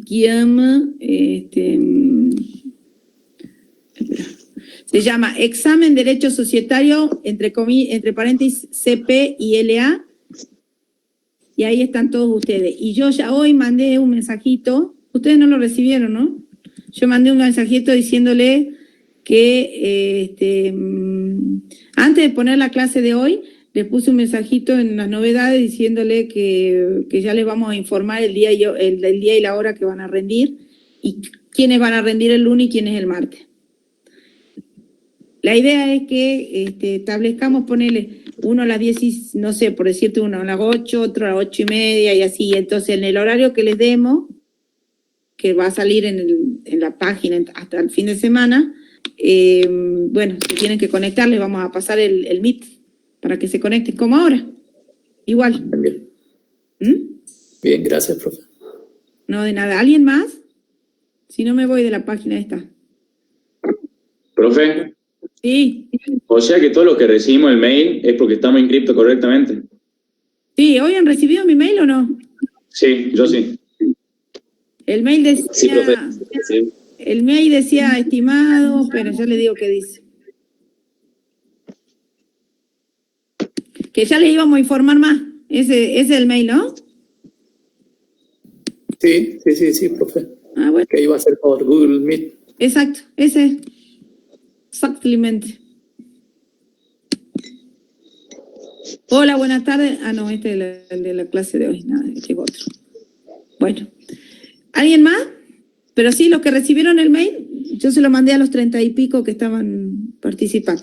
llama Examen Derecho Societario, entre paréntesis, CP y LA. Y ahí están todos ustedes. Y yo ya hoy mandé un mensajito, ustedes no lo recibieron, ¿no? Yo mandé un mensajito diciéndole que antes de poner la clase de hoy, les puse un mensajito en las novedades diciéndole que ya les vamos a informar el día y la hora que van a rendir y quiénes van a rendir el lunes y quiénes el martes. La idea es que establezcamos, ponerle uno a las 10, no sé, por decirte uno a las 8, otro a las 8:30 y así. Entonces, en el horario que les demos, que va a salir en la página hasta el fin de semana. Bueno, si tienen que conectar, les vamos a pasar el Meet para que se conecten como ahora. Igual. Bien. Bien, gracias, profe. No, de nada. ¿Alguien más? Si no, me voy de la página esta. Profe. Sí. O sea que todo lo que recibimos el mail es porque estamos inscriptos correctamente. Sí, ¿hoy han recibido mi mail o no? Sí, yo sí. El mail decía... Sí, profe. Sí. El mail decía estimado, pero ya le digo qué dice. Que ya les íbamos a informar más. Ese es el mail, ¿no? Sí, profe. Ah, bueno. Que iba a ser por Google Meet. Exacto, ese. Exactamente. Hola, buenas tardes. Ah, no, este es el de la clase de hoy. Nada, llegó otro. Bueno. ¿Alguien más? Pero sí, los que recibieron el mail, yo se lo mandé a los 30 y pico que estaban participando.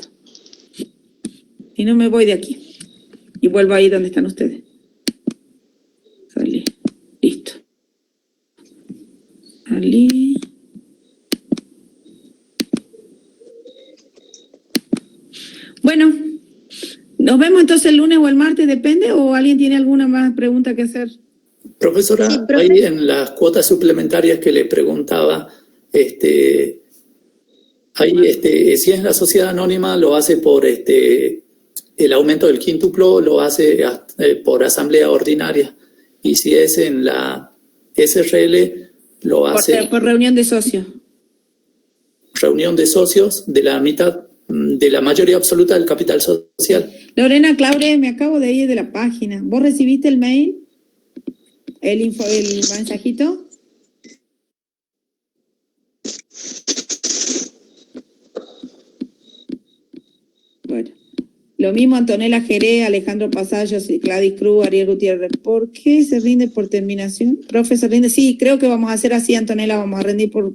Y no me voy de aquí. Y vuelvo ahí donde están ustedes. Salí. Listo. Salí. Bueno, nos vemos entonces el lunes o el martes, depende, o alguien tiene alguna más pregunta que hacer. Profesora, sí, ahí en las cuotas suplementarias que le preguntaba, si es la sociedad anónima, lo hace por el aumento del quíntuplo, lo hace por asamblea ordinaria. Y si es en la SRL, lo hace por reunión de socios. Reunión de socios de la mitad, de la mayoría absoluta del capital social. Lorena Claure, me acabo de ir de la página. ¿Vos recibiste el mail? ¿El mensajito? Bueno. Lo mismo Antonella Jerez, Alejandro Pasallos, Gladys Cruz, Ariel Gutiérrez. ¿Por qué se rinde por terminación? Profe, ¿se rinde? Sí, creo que vamos a hacer así, Antonella, vamos a rendir por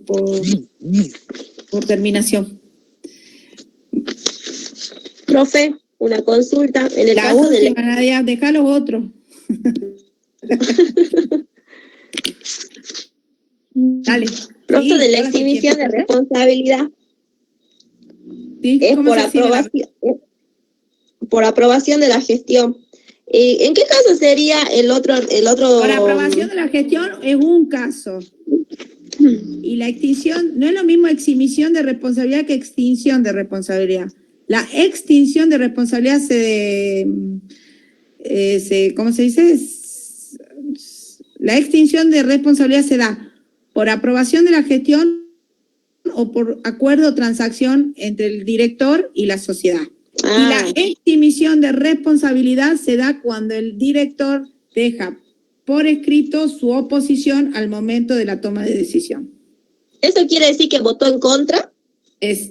terminación. Profe, una consulta. En el la caso de última, Nadia, deja los otros. Dale. Profe, sí, de la exhibición de responsabilidad. ¿Sí? Es por aprobación de la gestión. ¿En qué caso sería el otro? Por aprobación de la gestión es un caso. Y la extinción, no es lo mismo exhibición de responsabilidad que extinción de responsabilidad. La extinción de responsabilidad ¿cómo se dice? La extinción de responsabilidad se da por aprobación de la gestión o por acuerdo o transacción entre el director y la sociedad. Y la extinción de responsabilidad se da cuando el director deja por escrito su oposición al momento de la toma de decisión. ¿Eso quiere decir que votó en contra?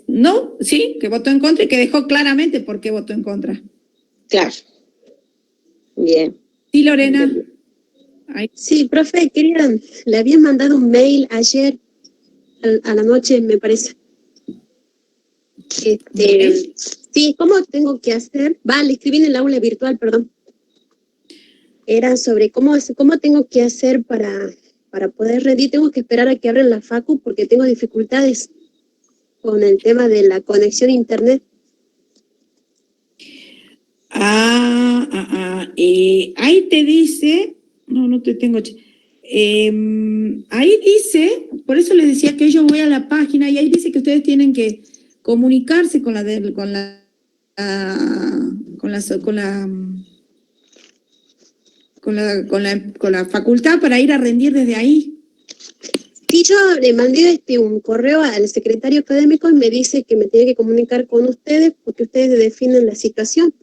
No, sí, que votó en contra y que dejó claramente por qué votó en contra. Claro. Bien. Sí, Lorena. Ay. Sí, profe, le habían mandado un mail ayer a la noche, me parece. Sí, ¿cómo tengo que hacer? Le escribí en el aula virtual, perdón. Era sobre cómo tengo que hacer para poder rendir. Tengo que esperar a que abran la facu porque tengo dificultades con el tema de la conexión a internet. Ahí te dice, no te tengo. Ahí dice, por eso les decía que yo voy a la página y ahí dice que ustedes tienen que comunicarse con la facultad para ir a rendir desde ahí. Sí, yo le mandé un correo al secretario académico y me dice que me tiene que comunicar con ustedes porque ustedes definen la situación.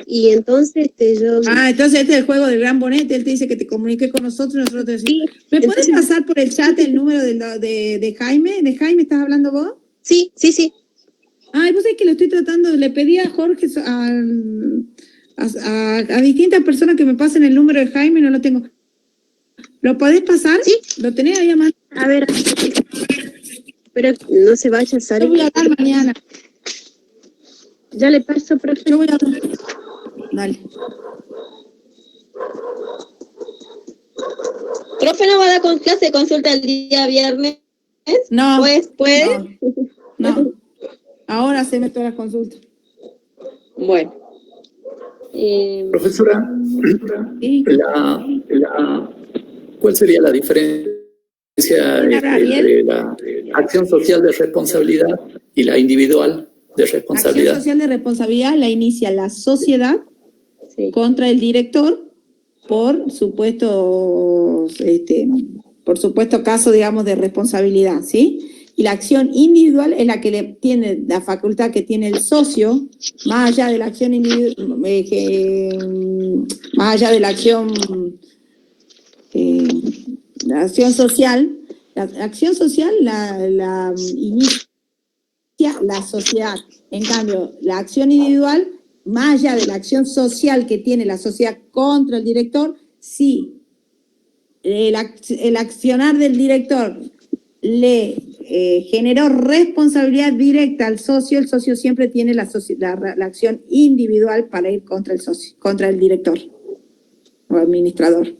Y entonces yo... entonces este es el juego del gran bonete, él te dice que te comunique con nosotros y nosotros te decimos... Sí, ¿me puedes pasar por el chat el número de Jaime? ¿De Jaime estás hablando vos? Sí. Vos sabés que lo estoy tratando, le pedí a Jorge, a distintas personas que me pasen el número de Jaime, no lo tengo. ¿Lo podés pasar? Sí. ¿Lo tenés ahí a mano? A ver, pero no se vaya a salir. Yo voy a hablar mañana. Ya le paso, profe. Yo voy a hablar. Dale. ¿Profe no va a dar con clase de consulta el día viernes? No. Pues, ¿puede? No. Ahora haceme todas las consultas. Bueno. Profesora, ¿cuál sería la diferencia entre la acción social de responsabilidad y la individual de responsabilidad? La acción social de responsabilidad la inicia la sociedad contra el director por supuesto caso, digamos, de responsabilidad, ¿sí? Y la acción individual es la que le tiene la facultad que tiene el socio, más allá de la acción más allá de la acción social. La acción social la inicia la sociedad. En cambio, la acción individual, más allá de la acción social que tiene la sociedad contra el director, sí, el accionar del director le generó responsabilidad directa al socio, el socio siempre tiene la acción individual para ir contra el socio, contra el director o administrador.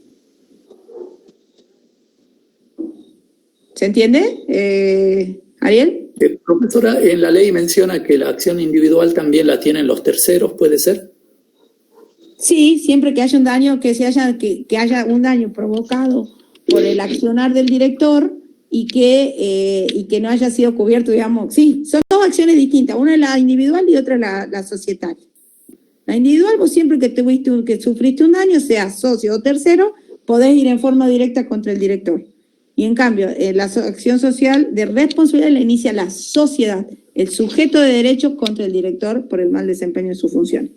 ¿Se entiende, Ariel? Profesora, en la ley menciona que la acción individual también la tienen los terceros, ¿puede ser? Sí, siempre que haya un daño, que haya un daño provocado por el accionar del director y que no haya sido cubierto, digamos. Sí, son dos acciones distintas, una es la individual y otra la societaria. La individual, vos siempre que sufriste un daño, sea socio o tercero, podés ir en forma directa contra el director. Y en cambio, la acción social de responsabilidad la inicia la sociedad, el sujeto de derecho contra el director por el mal desempeño de su función.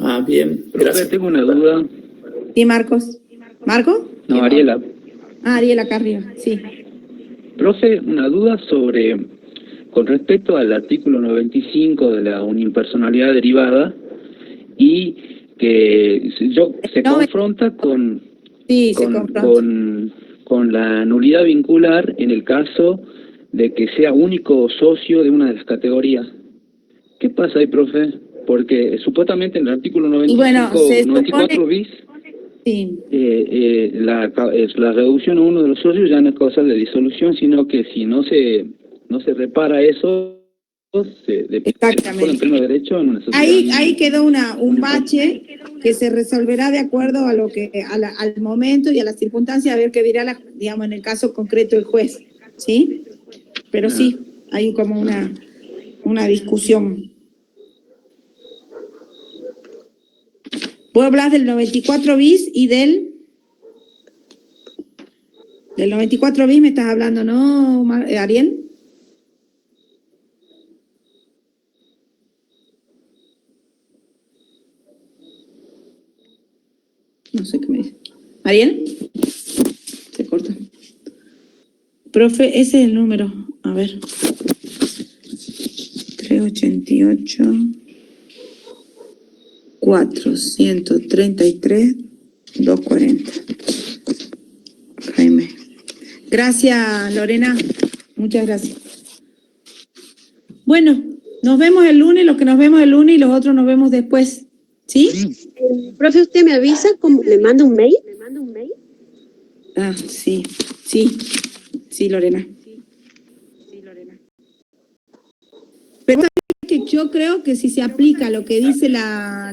Ah, bien, gracias. Tengo una duda. Sí, Marcos. ¿Marco? No, Ariela. Ariela acá arriba, sí. Profe, una duda con respecto al artículo 95 de la unipersonalidad derivada y que se confronta con la nulidad vincular en el caso de que sea único socio de una de las categorías. ¿Qué pasa ahí, profe? Porque supuestamente en el artículo 94 bis, sí. La reducción a uno de los socios ya no es causa de disolución, sino que si no se repara eso, se pone en pleno derecho en una sociedad. Ahí quedó un bache que se resolverá de acuerdo a al momento y a las circunstancias, a ver qué dirá, digamos, en el caso concreto el juez, ¿sí? Pero sí, hay como una discusión. Vos hablas del 94 bis y del 94 bis me estás hablando, ¿no, Ariel? No sé qué me dice. ¿Ariel? Se corta. Profe, ese es el número. A ver. 388 433 240. Jaime. Gracias, Lorena. Muchas gracias. Bueno, nos vemos el lunes, los que nos vemos el lunes y los otros nos vemos después. ¿Sí? Profe, ¿usted me avisa? ¿Me manda un mail? Ah, sí, Lorena. Pero que yo creo que si se aplica lo que dice la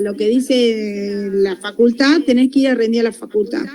facultad, tenés que ir a rendir a la facultad.